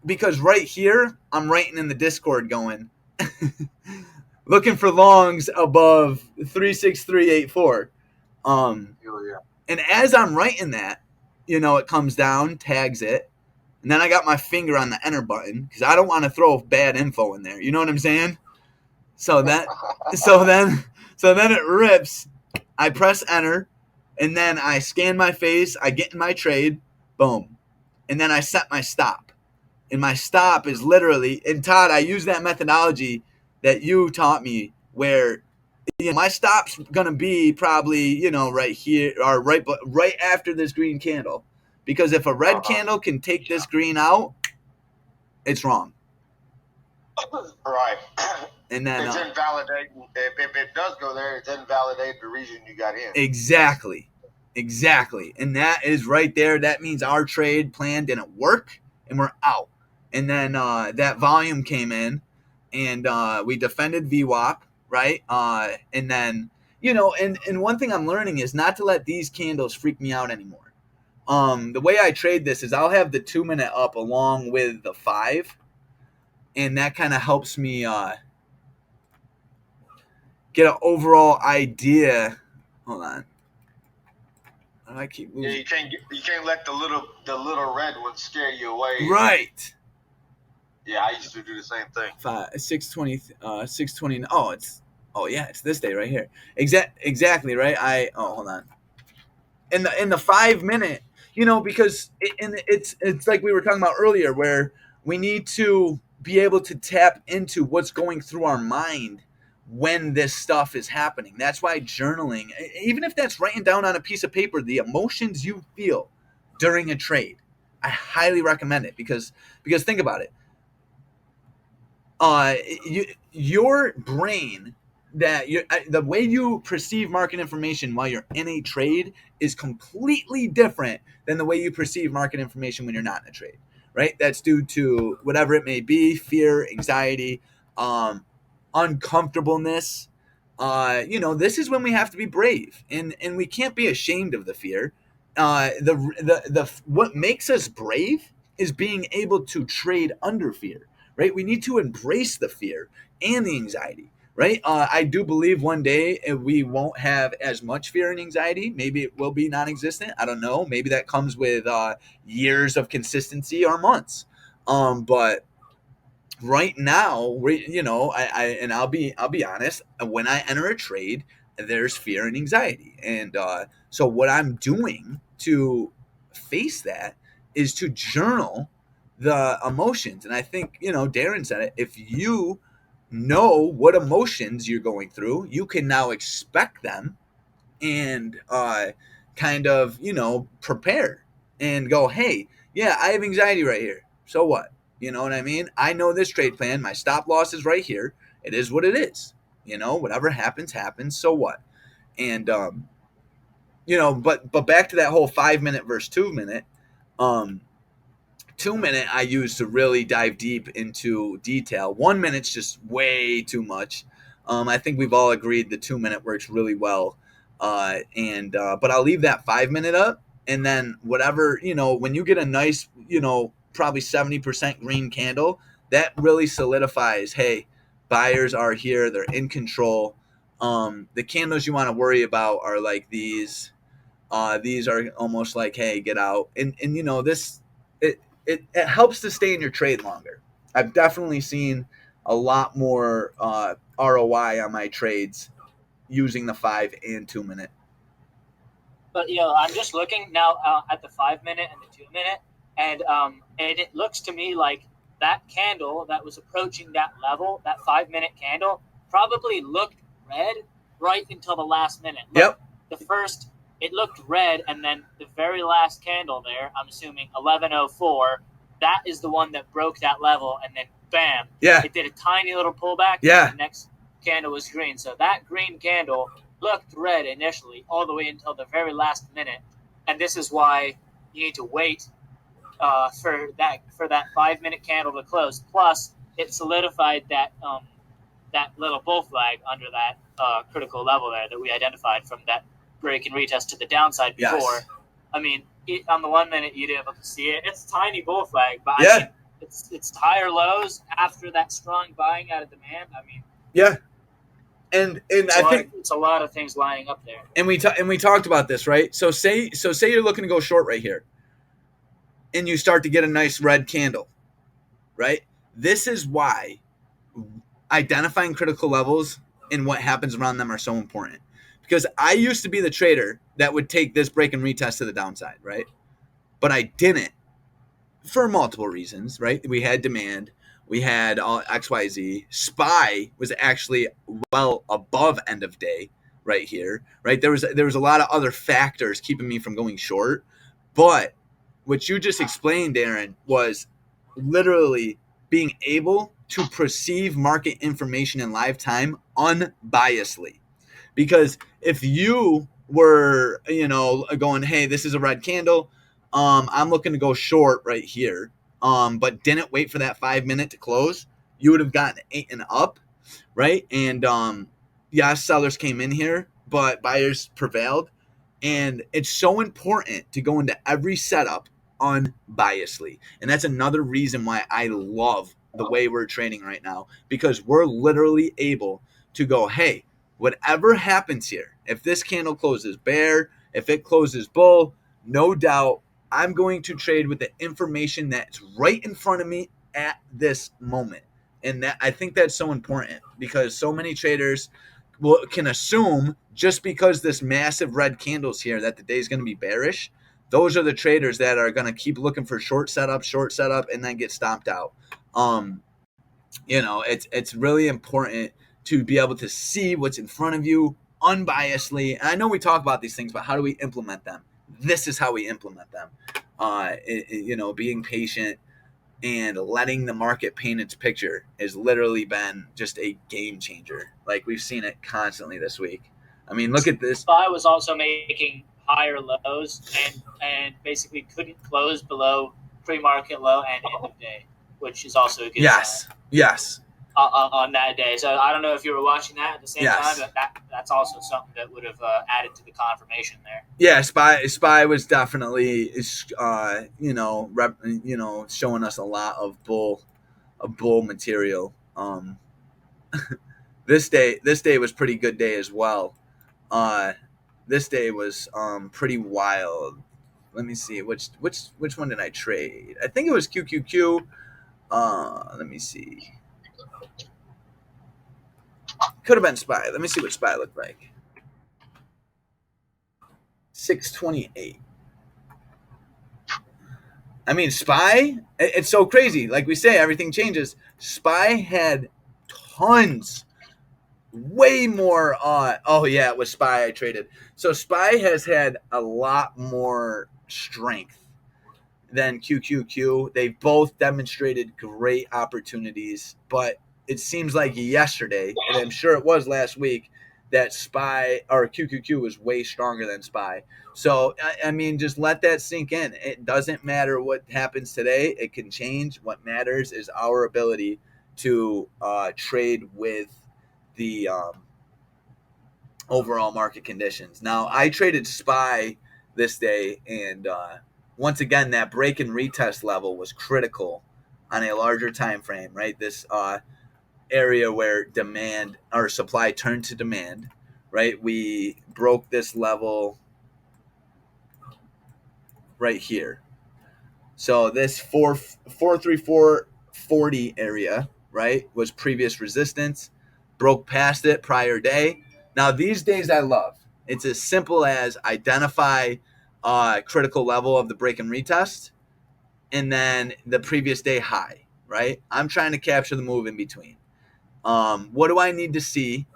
because right here I'm writing in the Discord going looking for longs above 36384. And as I'm writing that, it comes down, tags it, and then I got my finger on the enter button because I don't want to throw bad info in there. You know what I'm saying? So then it rips. I press enter, and then I scan my face. I get in my trade, boom, and then I set my stop. And my stop is literally, and Todd, I use that methodology that you taught me, where my stop's gonna be probably right here, or right after this green candle, because if a red candle can take this green out, it's wrong. Right. And then it's invalidating. If it does go there, it's invalidating the reason you got in. Exactly. And that is right there. That means our trade plan didn't work, and we're out. And then that volume came in, and we defended VWAP, right? And then, and one thing I'm learning is not to let these candles freak me out anymore. The way I trade this is I'll have the 2-minute up along with the 5, and that kind of helps me get an overall idea. Hold on. I keep moving. Yeah, you can't let the little red one scare you away. Right. Yeah, I used to do the same thing. 620. It's this day right here. Exactly right. Hold on. In the 5-minute, because it's like we were talking about earlier, where we need to be able to tap into what's going through our mind when this stuff is happening. That's why journaling, even if that's writing down on a piece of paper the emotions you feel during a trade, I highly recommend it, because think about it. Your brain, the way you perceive market information while you're in a trade is completely different than the way you perceive market information when you're not in a trade, right? That's due to whatever it may be: fear, anxiety, uncomfortableness. This is when we have to be brave, and we can't be ashamed of the fear. What makes us brave is being able to trade under fear, right? We need to embrace the fear and the anxiety, right? I do believe one day we won't have as much fear and anxiety. Maybe it will be non-existent. I don't know. Maybe that comes with years of consistency or months. But right now, I'll be honest. When I enter a trade, there's fear and anxiety, and so what I'm doing to face that is to journal the emotions. And I think, Darren said it. If you know what emotions you're going through, you can now expect them and kind of, prepare and go, hey, yeah, I have anxiety right here. So what? You know what I mean? I know this trade plan. My stop loss is right here. It is what it is. Whatever happens, happens. So what? And, but back to that whole 5 minute versus 2 minute. 2 minute I use to really dive deep into detail. 1 minute's just way too much. I think we've all agreed the 2 minute works really well. But I'll leave that 5 minute up, and then whatever, when you get a nice, probably 70% green candle, that really solidifies, hey, buyers are here, they're in control. The candles you want to worry about are like these. These are almost like, hey, get out. And this, it helps to stay in your trade longer. I've definitely seen a lot more ROI on my trades using the 5 and 2 minute. But I'm just looking now at the 5 minute and the 2 minute, and it looks to me like that candle that was approaching that level, that 5 minute candle, probably looked red right until the last minute. Look, yep. The first, it looked red, and then the very last candle there, I'm assuming 11:04, that is the one that broke that level, and then bam, yeah, it did a tiny little pullback. Yeah, and the next candle was green. So that green candle looked red initially, all the way until the very last minute, and this is why you need to wait for that 5 minute candle to close. Plus, it solidified that that little bull flag under that critical level there that we identified from that break and retest to the downside before. Yes. I mean, on the 1 minute you'd be able to see it. It's a tiny bull flag, but yeah. I mean, it's higher lows after that strong buying out of demand. I mean, yeah. And I think it's a lot of things lining up there. And we talked about this, right? So say you're looking to go short right here, and you start to get a nice red candle, right? This is why identifying critical levels and what happens around them are so important. Because I used to be the trader that would take this break and retest to the downside, right? But I didn't for multiple reasons, right? We had demand. We had XYZ. SPY was actually well above end of day right here, right? There was a lot of other factors keeping me from going short. But what you just explained, Darren, was literally being able to perceive market information in live time unbiasedly. Because if you were, going, hey, this is a red candle, I'm looking to go short right here, but didn't wait for that 5 minute to close, you would have gotten 8 and up, right? And yes, sellers came in here, but buyers prevailed. And it's so important to go into every setup unbiasedly. And that's another reason why I love the way we're trading right now, because we're literally able to go, hey, whatever happens here, if this candle closes bear, if it closes bull, no doubt I'm going to trade with the information that's right in front of me at this moment. And that, I think that's so important, because so many traders can assume just because this massive red candle's here that the day's going to be bearish. Those are the traders that are going to keep looking for short setup, and then get stomped out. It's really important to be able to see what's in front of you unbiasedly. And I know we talk about these things, but how do we implement them? This is how we implement them. Being patient and letting the market paint its picture has literally been just a game changer. Like, we've seen it constantly this week. I mean, look at this. SPY was also making higher lows and basically couldn't close below pre-market low and end of day, which is also a good sign. Yes. On that day. So I don't know if you were watching that at the same time, but that's also something that would have added to the confirmation there. Yeah, SPY was definitely showing us a lot of bull material. This day was pretty good day as well. This day was pretty wild. Let me see which one did I trade? I think it was QQQ. Let me see. Could have been SPY. Let me see what SPY looked like. 628. I mean, SPY, it's so crazy. Like we say, everything changes. SPY had tons, way more. Oh, yeah, it was SPY I traded. So SPY has had a lot more strength than QQQ. They both demonstrated great opportunities, but it seems like yesterday, and I'm sure it was last week, that SPY or QQQ was way stronger than SPY. So, I mean, just let that sink in. It doesn't matter what happens today. It can change. What matters is our ability to trade with the overall market conditions. Now, I traded SPY this day, and once again, that break and retest level was critical on a larger time frame, right? This area where demand or supply turned to demand, right? We broke this level right here. So this 434.40 area, right, was previous resistance, broke past it prior day. Now these days I love. It's as simple as identify critical level of the break and retest, and then the previous day high, right? I'm trying to capture the move in between. What do I need to see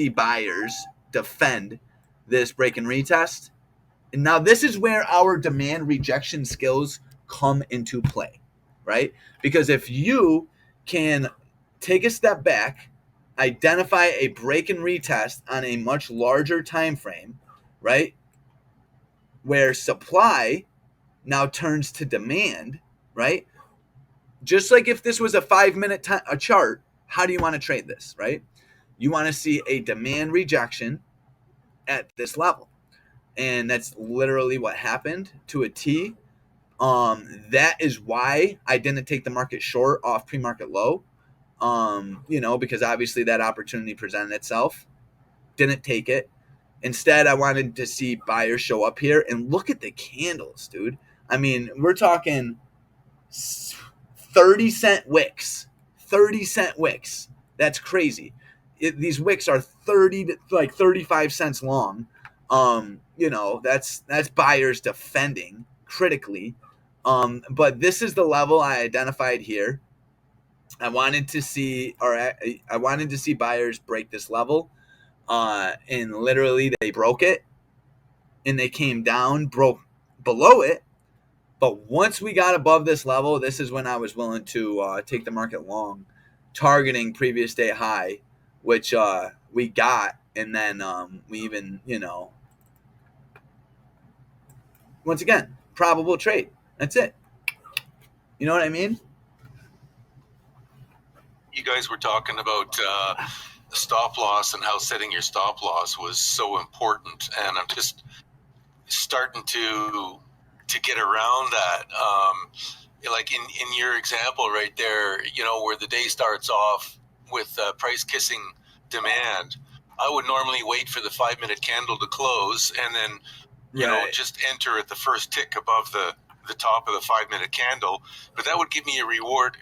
buyers defend this break and retest? And now this is where our demand rejection skills come into play, right? Because if you can take a step back, identify a break and retest on a much larger time frame, right? Where supply now turns to demand, right? Just like if this was a 5-minute a chart, how do you want to trade this, right? You want to see a demand rejection at this level. And that's literally what happened to a T. That is why I didn't take the market short off pre-market low. Because obviously that opportunity presented itself. Didn't take it. Instead, I wanted to see buyers show up here and look at the candles, dude. I mean, we're talking 30-cent wicks. 30-cent wicks. That's crazy. These wicks are 30 to like 35 cents long. That's buyers defending critically. But this is the level I identified here. I wanted to see buyers break this level. And literally they broke it, and they came down, broke below it. But once we got above this level, this is when I was willing to take the market long, targeting previous day high, which we got. And then we even, once again, probable trade. That's it. You know what I mean? You guys were talking about the stop loss and how setting your stop loss was so important, and I'm just starting to get around that. Like in your example right there, where the day starts off with price kissing demand, I would normally wait for the 5-minute candle to close and then just enter at the first tick above the top of the 5-minute candle. But that would give me a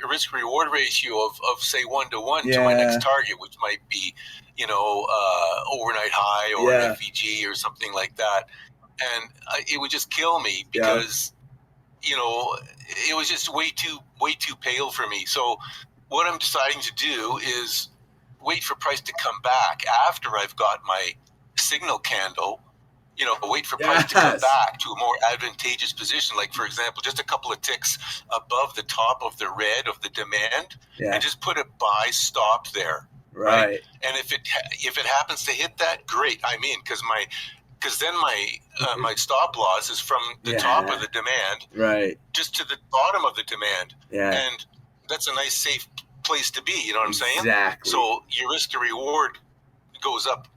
risk reward ratio of say 1-to-1 to my next target, which might be overnight high or an FEG or something like that. And it would just kill me because it was just way too pale for me. So what I'm deciding to do is wait for price to come back after I've got my signal candle. Wait for price to come back to a more advantageous position. Like, for example, just a couple of ticks above the top of the red of the demand, and just put a buy stop there. Right. And if it happens to hit that, great. I mean, because then my stop loss is from the top of the demand, right, just to the bottom of the demand. Yeah. And that's a nice, safe place to be. You know what I'm saying? Exactly. So your risk to reward goes up.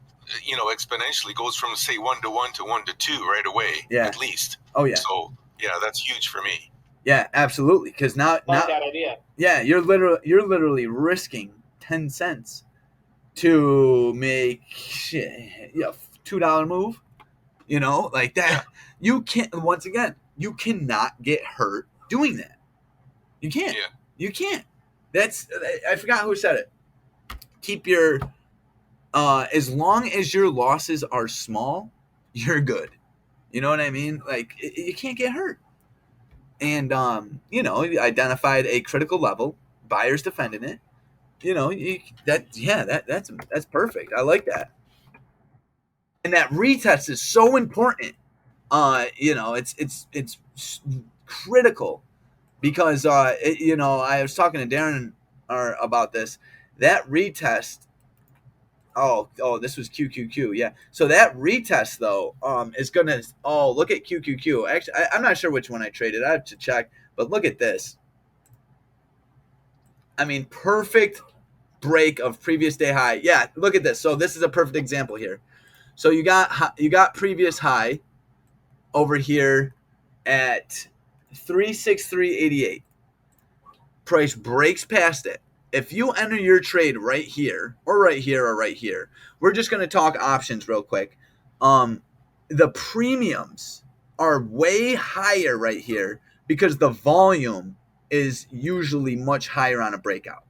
Exponentially, goes from say 1-to-1 to 1-to-2 right away, at least. Oh yeah. So that's huge for me. Yeah, absolutely. Because now that idea. Yeah, you're literally risking 10 cents to make $2 move. Like that. Yeah. You can't. Once again, you cannot get hurt doing that. You can't. Yeah. You can't. I forgot who said it. Keep your. As long as your losses are small, you're good. You know what I mean? Like, you can't get hurt. and you identified a critical level, buyers defending it. That's perfect. I like that. And that retest is so important. It's critical because I was talking to Darren about this. That retest. Oh, this was QQQ. Yeah. So that retest though, is gonna. Oh, look at QQQ. Actually, I'm not sure which one I traded. I have to check. But look at this. I mean, perfect break of previous day high. Yeah. Look at this. So this is a perfect example here. So you got previous high over here at 363.88. Price breaks past it. If you enter your trade right here, or right here, or right here, we're just going to talk options real quick. The premiums are way higher right here because the volume is usually much higher on a breakout.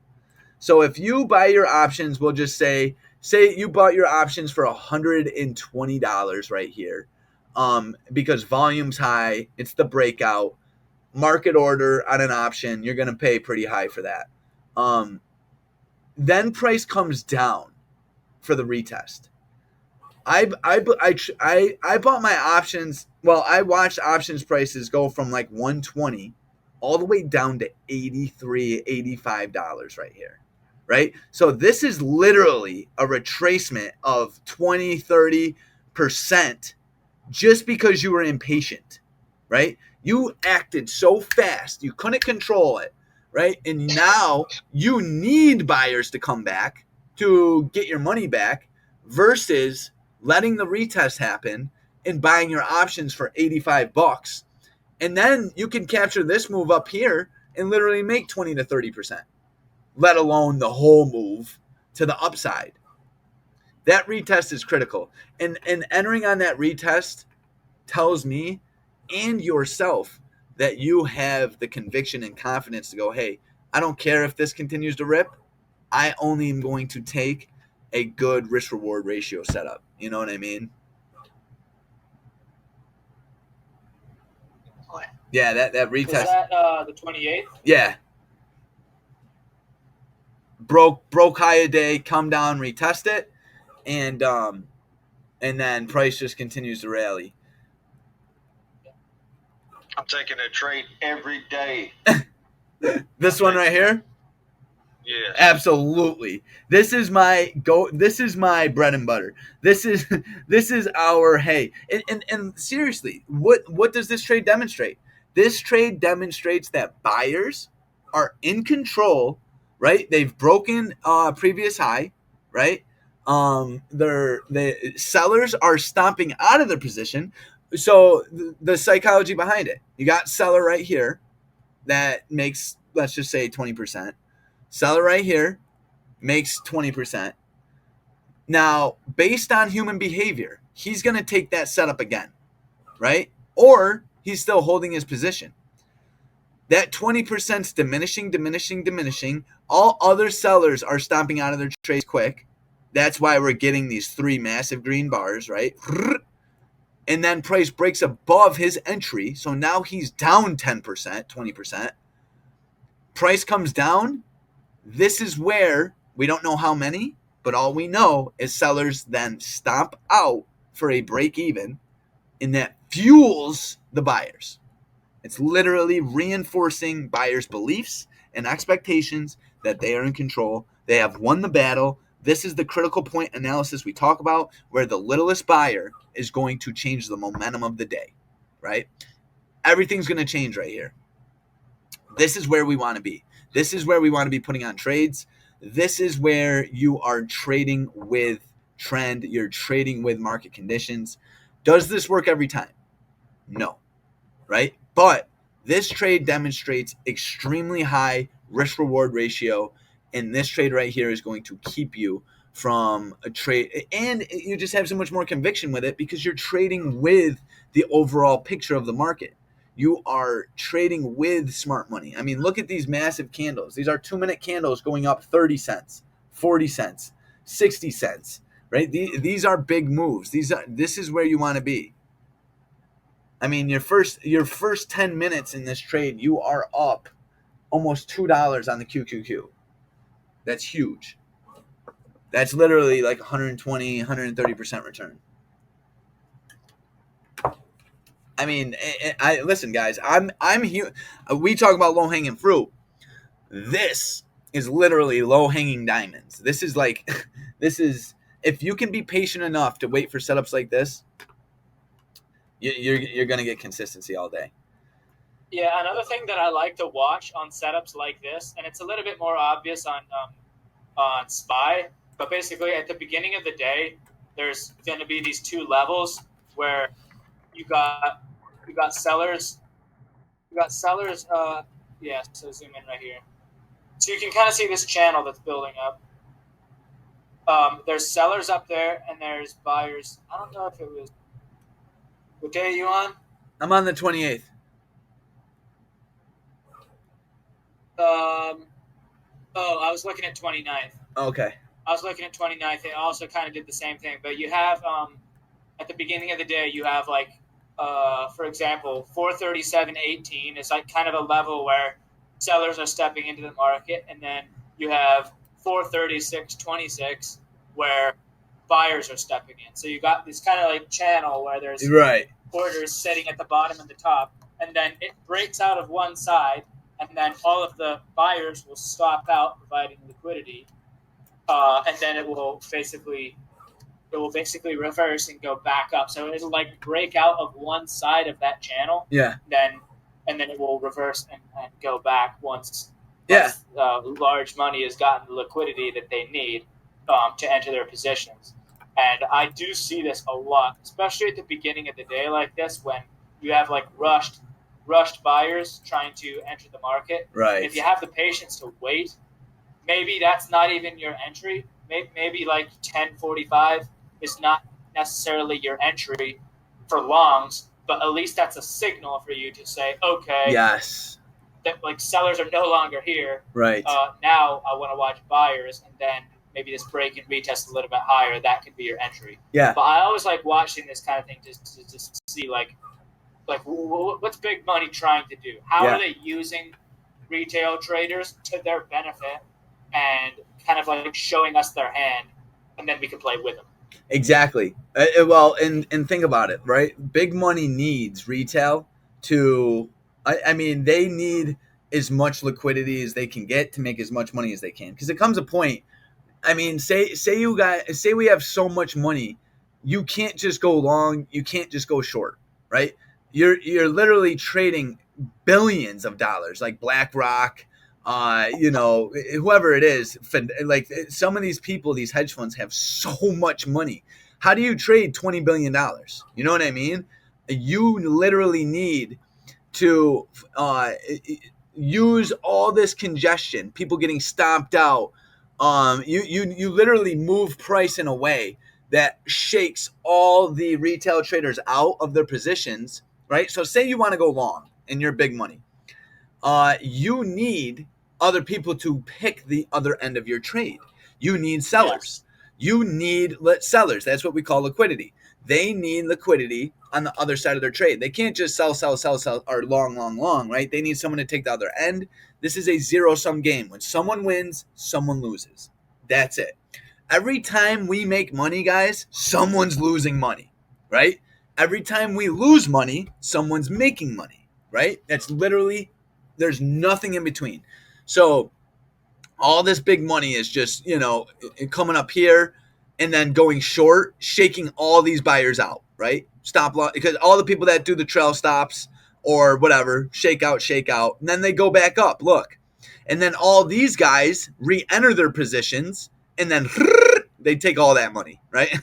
So if you buy your options, we'll just say you bought your options for $120 right here, because volume's high, it's the breakout, market order on an option, you're going to pay pretty high for that. Then price comes down for the retest. I bought my options. Well, I watched options prices go from like 120 all the way down to $83, $85 right here. Right? So this is literally a retracement of 20, 30% just because you were impatient, right? You acted so fast, you couldn't control it, right? And now you need buyers to come back to get your money back versus letting the retest happen and buying your options for $85. And then you can capture this move up here and literally make 20 to 30%. Let alone the whole move to the upside. That retest is critical. And entering on that retest tells me and yourself that you have the conviction and confidence to go, hey, I don't care if this continues to rip. I only am going to take a good risk-reward ratio setup. You know what I mean? Yeah, that retest. Was that the 28th? Yeah. Broke high a day, come down, retest it, and then price just continues to rally. I'm taking a trade every day. This one right here? Yeah. Absolutely. This is my bread and butter. This is our hey. And seriously, what does this trade demonstrate? This trade demonstrates that buyers are in control. Right, they've broken previous high. Right, the sellers are stomping out of their position. So the psychology behind it, you got seller right here that makes, let's just say 20%. Seller right here makes 20%. Now, based on human behavior, he's going to take that setup again, right? Or he's still holding his position. That 20% is diminishing. All other sellers are stomping out of their trades quick. That's why we're getting these 3 massive green bars, right? And then price breaks above his entry. So now he's down 10%, 20%. Price comes down. This is where we don't know how many, but all we know is sellers then stomp out for a break even, and that fuels the buyers. It's literally reinforcing buyers' beliefs and expectations that they are in control. They have won the battle. This is the critical point analysis we talk about, where the littlest buyer is going to change the momentum of the day, right? Everything's going to change right here. This is where we want to be. This is where we want to be putting on trades. This is where you are trading with trend. You're trading with market conditions. Does this work every time? No, right? But this trade demonstrates extremely high risk-reward ratio, and this trade right here is going to keep you from a trade, and you just have so much more conviction with it because you're trading with the overall picture of the market. You are trading with smart money. I mean, look at these massive candles. These are 2-minute candles going up 30 cents, 40 cents, 60 cents, right? These are big moves. This is where you want to be. I mean, your first 10 minutes in this trade, you are up almost $2 on the QQQ. That's huge. That's literally like 120, 130% return. I mean, I listen, guys. I'm here. We talk about low hanging fruit. This is literally low hanging diamonds. This is like, this is if you can be patient enough to wait for setups like this, you're gonna get consistency all day. Yeah, another thing that I like to watch on setups like this, and it's a little bit more obvious on SPY, but basically at the beginning of the day, there's going to be these two levels where you got sellers. You got sellers. Yeah, so zoom in right here. So you can kind of see this channel that's building up. There's sellers up there, and there's buyers. I don't know if it was. What day are you on? I'm on the 28th. I was looking at 29th. Okay. I was looking at 29th. It also kind of did the same thing. But you have, at the beginning of the day, you have like, for example, 437.18 is like kind of a level where sellers are stepping into the market. And then you have 436.26 where buyers are stepping in. So you got this kind of like channel where there's orders sitting at the bottom and the top. And then it breaks out of one side. And then all of the buyers will stop out, providing liquidity, and then it will basically reverse and go back up. So it'll like break out of one side of that channel, and then it will reverse and go back once large money has gotten the liquidity that they need to enter their positions. And I do see this a lot, especially at the beginning of the day like this, when you have like rushed buyers trying to enter the market. Right. If you have the patience to wait, maybe that's not even your entry. Maybe like 10:45 is not necessarily your entry for longs, but at least that's a signal for you to say, okay, yes, that like sellers are no longer here. Right. Now I want to watch buyers, and then maybe this break and retest a little bit higher. That could be your entry. Yeah. But I always like watching this kind of thing just to see like what's big money trying to do? How are they using retail traders to their benefit and kind of like showing us their hand, and then we can play with them. Exactly. Well, and think about it, right? Big money needs retail to, I mean, they need as much liquidity as they can get to make as much money as they can. Because it comes a point, I mean, say we have so much money, you can't just go long, you can't just go short, right? You're literally trading billions of dollars, like BlackRock, whoever it is. Like some of these people, these hedge funds have so much money. How do you trade $20 billion? You know what I mean? You literally need to use all this congestion, people getting stomped out. You literally move price in a way that shakes all the retail traders out of their positions. Right? So say you want to go long and you're big money. You need other people to pick the other end of your trade. You need sellers. Yes. You need sellers. That's what we call liquidity. They need liquidity on the other side of their trade. They can't just sell, or long, right? They need someone to take the other end. This is a zero-sum game. When someone wins, someone loses. That's it. Every time we make money, guys, someone's losing money, right? Every time we lose money, someone's making money, right? That's literally, there's nothing in between. So all this big money is just, coming up here and then going short, shaking all these buyers out, right? Stop loss, because all the people that do the trail stops or whatever, shake out, and then they go back up, look. And then all these guys re-enter their positions and then they take all that money, right?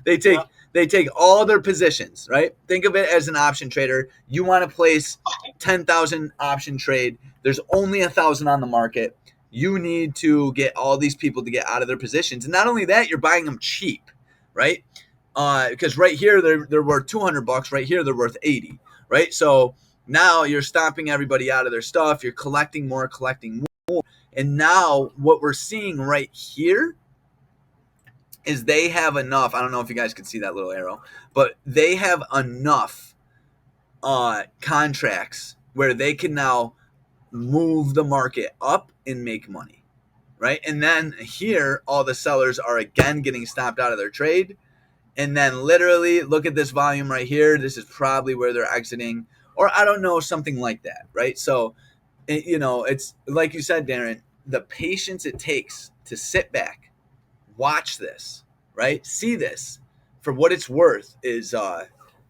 They take all their positions, right? Think of it as an option trader. You want to place 10,000 option trade. There's only 1,000 on the market. You need to get all these people to get out of their positions. And not only that, you're buying them cheap, right? Because right here, they're worth $200. Right here, they're worth 80, right? So now you're stomping everybody out of their stuff. You're collecting more. And now what we're seeing right here is they have enough. I don't know if you guys can see that little arrow, but they have enough contracts where they can now move the market up and make money, right? And then here, all the sellers are again getting stopped out of their trade. And then literally look at this volume right here. This is probably where they're exiting, or I don't know, something like that, right? So, it's like you said, Darren, the patience it takes to sit back, watch this, right? See this for what it's worth is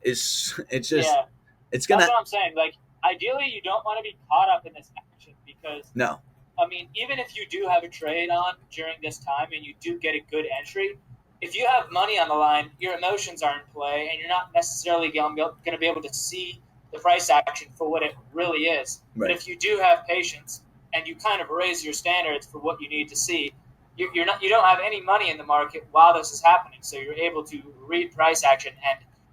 it's just Yeah, it's that's gonna what I'm saying. Like, ideally, you don't want to be caught up in this action because, no. I mean, even if you do have a trade on during this time and you do get a good entry, if you have money on the line, your emotions are in play, and you're not necessarily going to be able to see the price action for what it really is. Right. But if you do have patience and you kind of raise your standards for what you need to see, you don't have any money in the market while this is happening, so you're able to read price action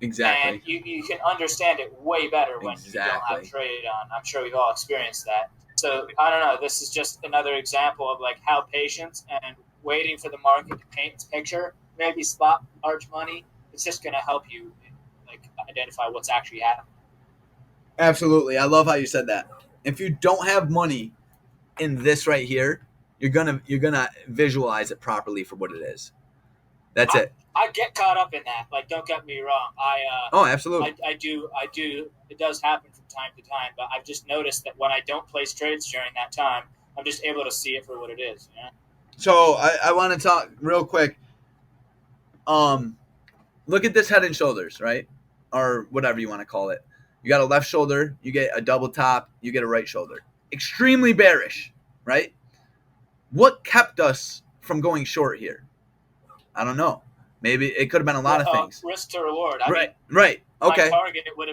Exactly. and you can understand it way better when you don't Exactly. have trade on. I'm sure we've all experienced that. So I don't know. This is just another example of like how patience and waiting for the market to paint its picture, maybe spot large money, it's just going to help you like identify what's actually happening. Absolutely. I love how you said that. If you don't have money in this right here, you're gonna visualize it properly for what it is. That's it. I get caught up in that. Like, don't get me wrong. Oh, absolutely. I do. It does happen from time to time, but I've just noticed that when I don't place trades during that time, I'm just able to see it for what it is. You know? So I want to talk real quick. Look at this head and shoulders, right? Or whatever you want to call it. You got a left shoulder, you get a double top, you get a right shoulder. Extremely bearish, right? What kept us from going short here? I don't know. Maybe it could have been a lot of things. Risk to reward. Right. Okay. My target would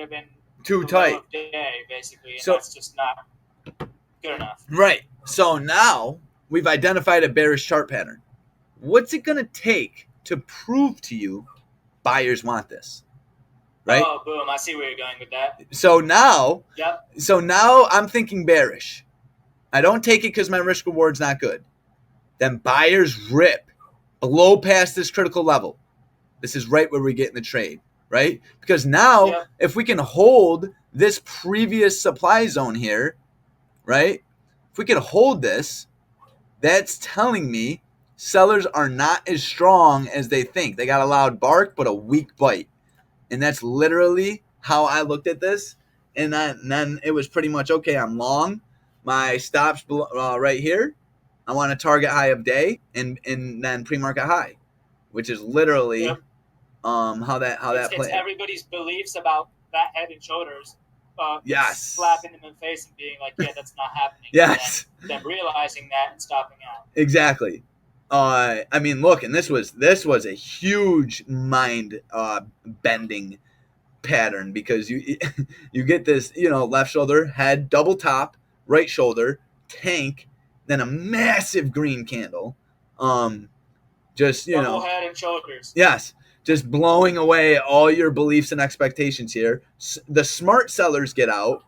have been too the tight. low of day, basically, and So- that's just not good enough. Right. So now we've identified a bearish chart pattern. What's it going to take to prove to you buyers want this? Right? Oh, boom! I see where you're going with that. So now Yep. I'm thinking bearish. I don't take it because my risk reward's not good. Then buyers rip, blow past this critical level. This is right where we get in the trade, right? Because now, Yep. if we can hold this previous supply zone here, right? If we can hold this, that's telling me sellers are not as strong as they think. They got a loud bark, but a weak bite. And that's literally how I looked at this. And then it was pretty much, okay, I'm long. My stop's right here. I want a target high of day and then pre-market high, which is literally Yep. how that It's played. everybody's beliefs about that head and shoulders. Yes. Slapping them in the face and being like, yeah, that's not happening. Yes. And then realizing that and stopping out. Exactly. I mean, look, and this was a huge mind bending pattern because you get this, left shoulder, head, double top, right shoulder, tank, then a massive green candle. Just, Double head and shoulders. yes, just blowing away all your beliefs and expectations here. The smart sellers get out,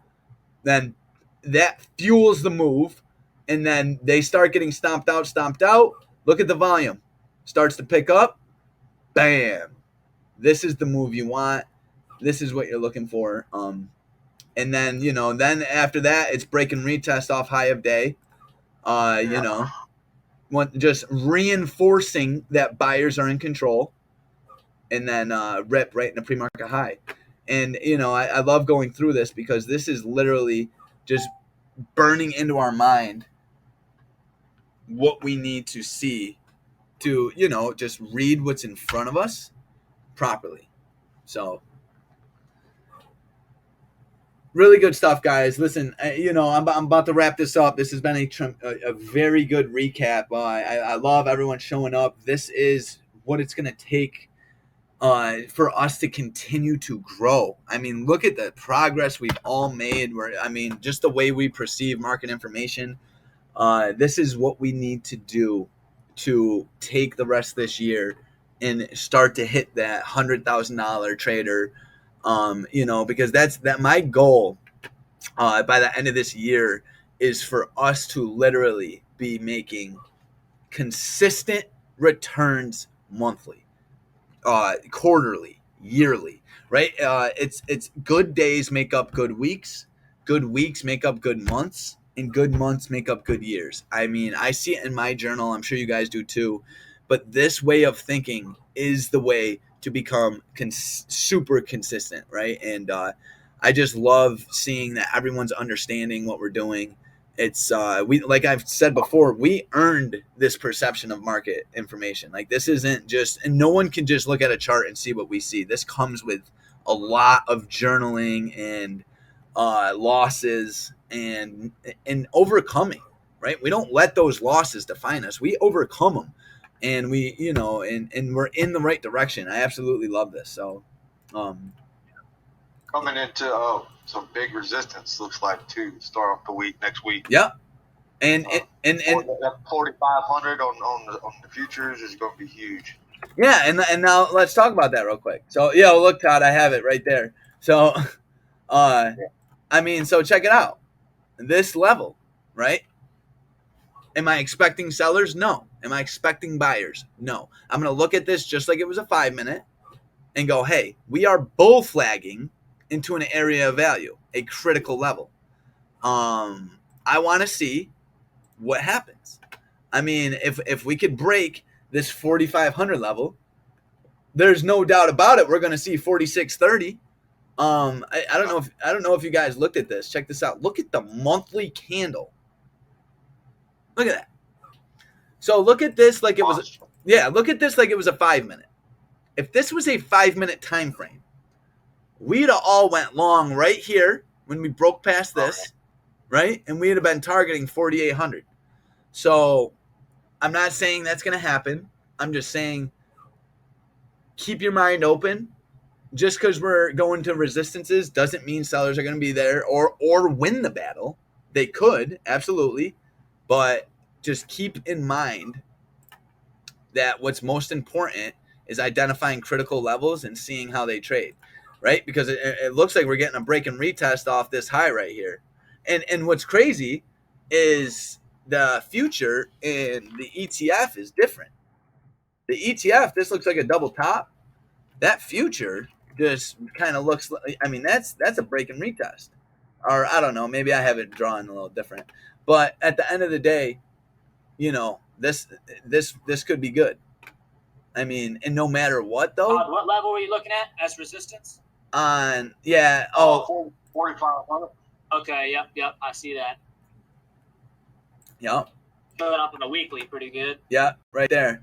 then that fuels the move, and then they start getting stomped out. Look at the volume. Starts to pick up. Bam. This is the move you want. This is what you're looking for. And then, then after that, it's break and retest off high of day. Just reinforcing that buyers are in control. And then rip right in the pre-market high. And, I love going through this because this is literally just burning into our mind what we need to see to, just read what's in front of us properly. So really good stuff, guys. Listen, I'm about to wrap this up. This has been a very good recap. I love everyone showing up. This is what it's going to take for us to continue to grow. I mean, look at the progress we've all made. Just the way we perceive market information. This is what we need to do to take the rest of this year and start to hit that $100,000 trader. Because that's my goal by the end of this year is for us to literally be making consistent returns monthly, quarterly, yearly, right? It's good days make up good weeks make up good months, and good months make up good years. I mean, I see it in my journal. I'm sure you guys do too. But this way of thinking is the way to become super consistent, right? And I just love seeing that everyone's understanding what we're doing. It's we, like I've said before, we earned this perception of market information. Like, this isn't just, and no one can just look at a chart and see what we see. This comes with a lot of journaling and losses and overcoming, right? We don't let those losses define us. We overcome them, and we, and we're in the right direction. I absolutely love this. So, coming into some big resistance looks like too. Start off the week next week. yeah, and that 4,500 on the futures is going to be huge. Yeah, and now let's talk about that real quick. So, yeah, look, Todd, I have it right there. So, I mean, so check it out. This level, right? Am I expecting sellers? No. Am I expecting buyers? No. I'm going to look at this just like it was a 5-minute and go, hey, we are bull flagging into an area of value, a critical level. I want to see what happens. I mean, if we could break this 4,500 level, there's no doubt about it, we're going to see 4,630. I don't know if you guys looked at this. Check this out. Look at the monthly candle. Look at that. So look at this like it was. Look at this like it was a 5-minute. If this was a 5-minute time frame, we'd have all went long right here when we broke past this, right? And we'd have been targeting 4,800. So I'm not saying that's going to happen. I'm just saying keep your mind open. Just because we're going to resistances doesn't mean sellers are going to be there or win the battle. They could, absolutely. But just keep in mind that what's most important is identifying critical levels and seeing how they trade, right? Because it looks like we're getting a break and retest off this high right here. And what's crazy is the future in the ETF is different. The ETF, this looks like a double top. That future just kind of looks like, I mean, that's a break and retest. Or I don't know, maybe I have it drawn a little different. But at the end of the day, this could be good. I mean, and no matter what though. What level were you looking at as resistance? 4,500. Okay, yep, I see that. Yep. Showing up on the weekly pretty good. Yeah, right there.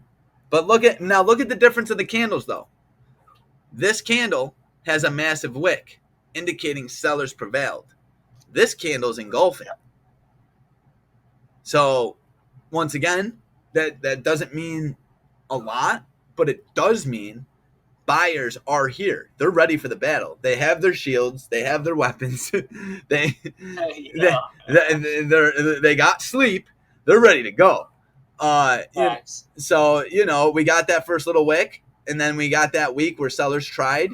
But look at the difference of the candles though. This candle has a massive wick, indicating sellers prevailed. This candle's engulfing. So, once again, that doesn't mean a lot, but it does mean buyers are here. They're ready for the battle. They have their shields. They have their weapons. they got sleep. They're ready to go. So, we got that first little wick. And then we got that week where sellers tried,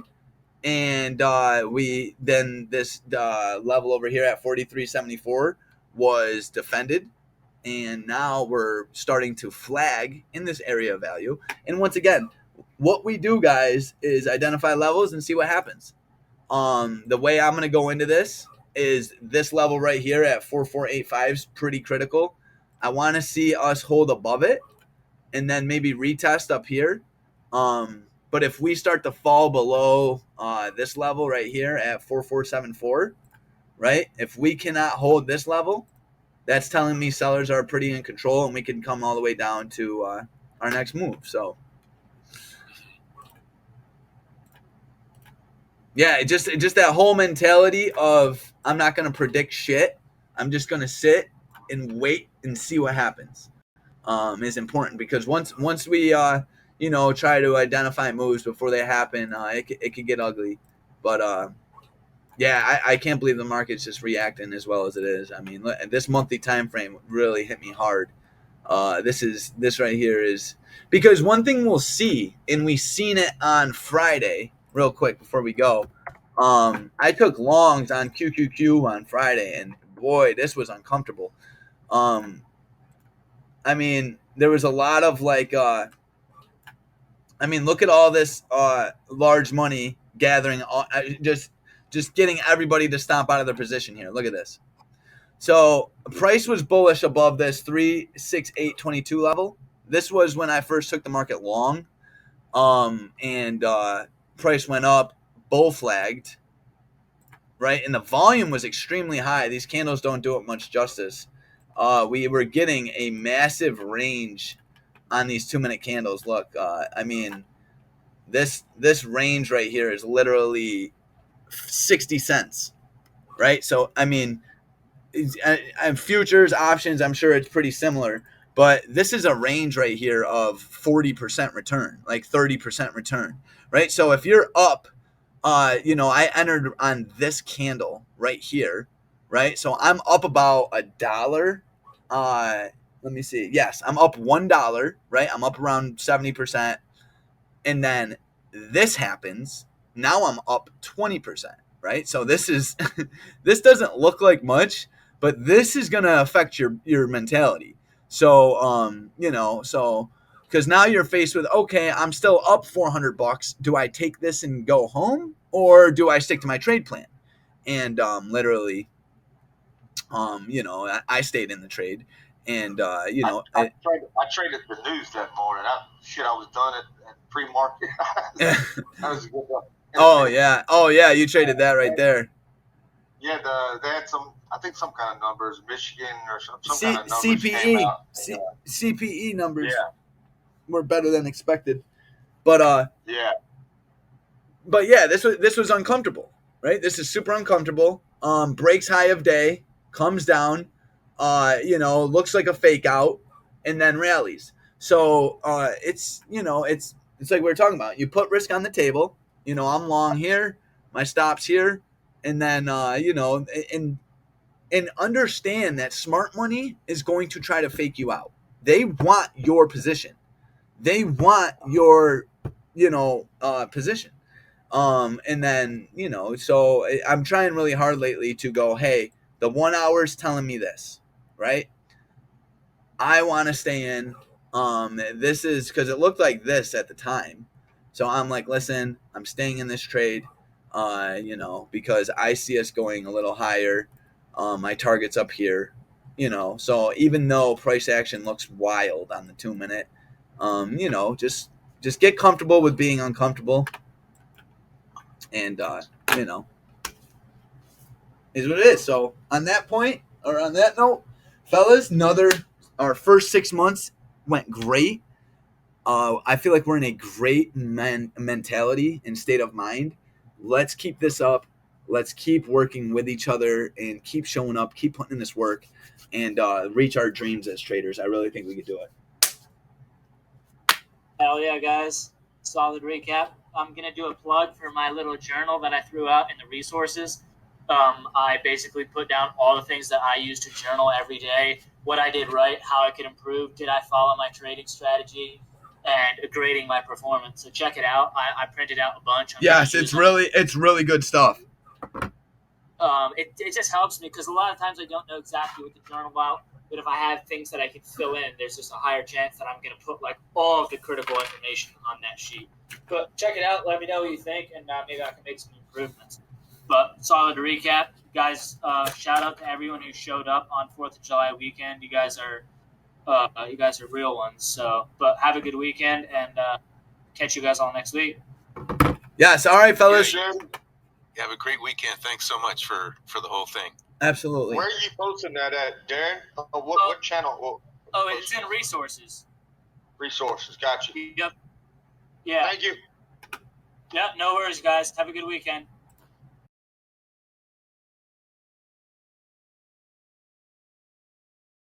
and this level over here at 43.74 was defended, and now we're starting to flag in this area of value. And once again, what we do, guys, is identify levels and see what happens. The way I'm going to go into this is this level right here at 4485 is pretty critical. I want to see us hold above it, and then maybe retest up here. But if we start to fall below this level right here at 4474, right? If we cannot hold this level, that's telling me sellers are pretty in control, and we can come all the way down to our next move. So, yeah, just that whole mentality of I'm not going to predict shit. I'm just going to sit and wait and see what happens is important, because once we try to identify moves before they happen, it could get ugly. But I can't believe the market's just reacting as well as it is. I mean, this monthly time frame really hit me hard. This right here is because one thing we'll see, and we seen it on Friday. Real quick before we go, I took longs on QQQ on Friday, and boy, this was uncomfortable. I mean, there was a lot of I mean, look at all this large money gathering, just getting everybody to stomp out of their position here. Look at this. So price was bullish above this 368.22 level. This was when I first took the market long, and price went up, bull flagged, right? And the volume was extremely high. These candles don't do it much justice. We were getting a massive range on these 2-minute candles. Look, I mean, this range right here is literally 60 cents, right? So, I mean, futures, options, I'm sure it's pretty similar. But this is a range right here of 40% return, like 30% return, right? So if you're up, I entered on this candle right here, right? So I'm up about $1. Let me see. Yes, I'm up $1, right? I'm up around 70%. And then this happens. Now I'm up 20%, right? So this is this doesn't look like much, but this is going to affect your mentality. So, because now you're faced with, okay, I'm still up $400. Do I take this and go home, or do I stick to my trade plan? And literally, I stayed in the trade, and I traded the news that morning. I was done at pre-market. That was a good one. Oh yeah, you traded that right there. Yeah, they had some kind of numbers, Michigan or some kind of numbers CPE, CPE numbers were better than expected, but this was uncomfortable, right? This is super uncomfortable. Breaks high of day, comes down, looks like a fake out, and then rallies. So it's like we were talking about. You put risk on the table. I'm long here, my stop's here, and then and understand that smart money is going to try to fake you out. They want your position. They want your position. And then so I'm trying really hard lately to go, hey, the 1 hour's telling me this, right? I want to stay in. This is because it looked like this at the time. So I'm like, listen, I'm staying in this trade, because I see us going a little higher. My target's up here, so even though price action looks wild on the 2-minute, just get comfortable with being uncomfortable. And, is what it is. So on that point, or on that note, fellas, our first 6 months went great. I feel like we're in a great mentality and state of mind. Let's keep this up. Let's keep working with each other and keep showing up, keep putting in this work, and reach our dreams as traders. I really think we could do it. Hell yeah, guys. Solid recap. I'm going to do a plug for my little journal that I threw out in the resources. I basically put down all the things that I use to journal every day, what I did right, how I could improve, did I follow my trading strategy, and grading my performance. So check it out. I printed out a bunch. Yes, it's really good stuff. It just helps me because a lot of times I don't know exactly what to journal about. But if I have things that I can fill in, there's just a higher chance that I'm going to put like all of the critical information on that sheet. But check it out. Let me know what you think, and maybe I can make some improvements. But solid recap, guys. Shout out to everyone who showed up on 4th of July weekend. You guys are real ones. So, but have a good weekend, and catch you guys all next week. Yes. All right, fellas. Yeah, have a great weekend. Thanks so much for the whole thing. Absolutely. Where are you posting that at, Darren? What channel? It's in resources. Resources. Gotcha. Yep. Yeah. Thank you. Yeah, no worries, guys. Have a good weekend.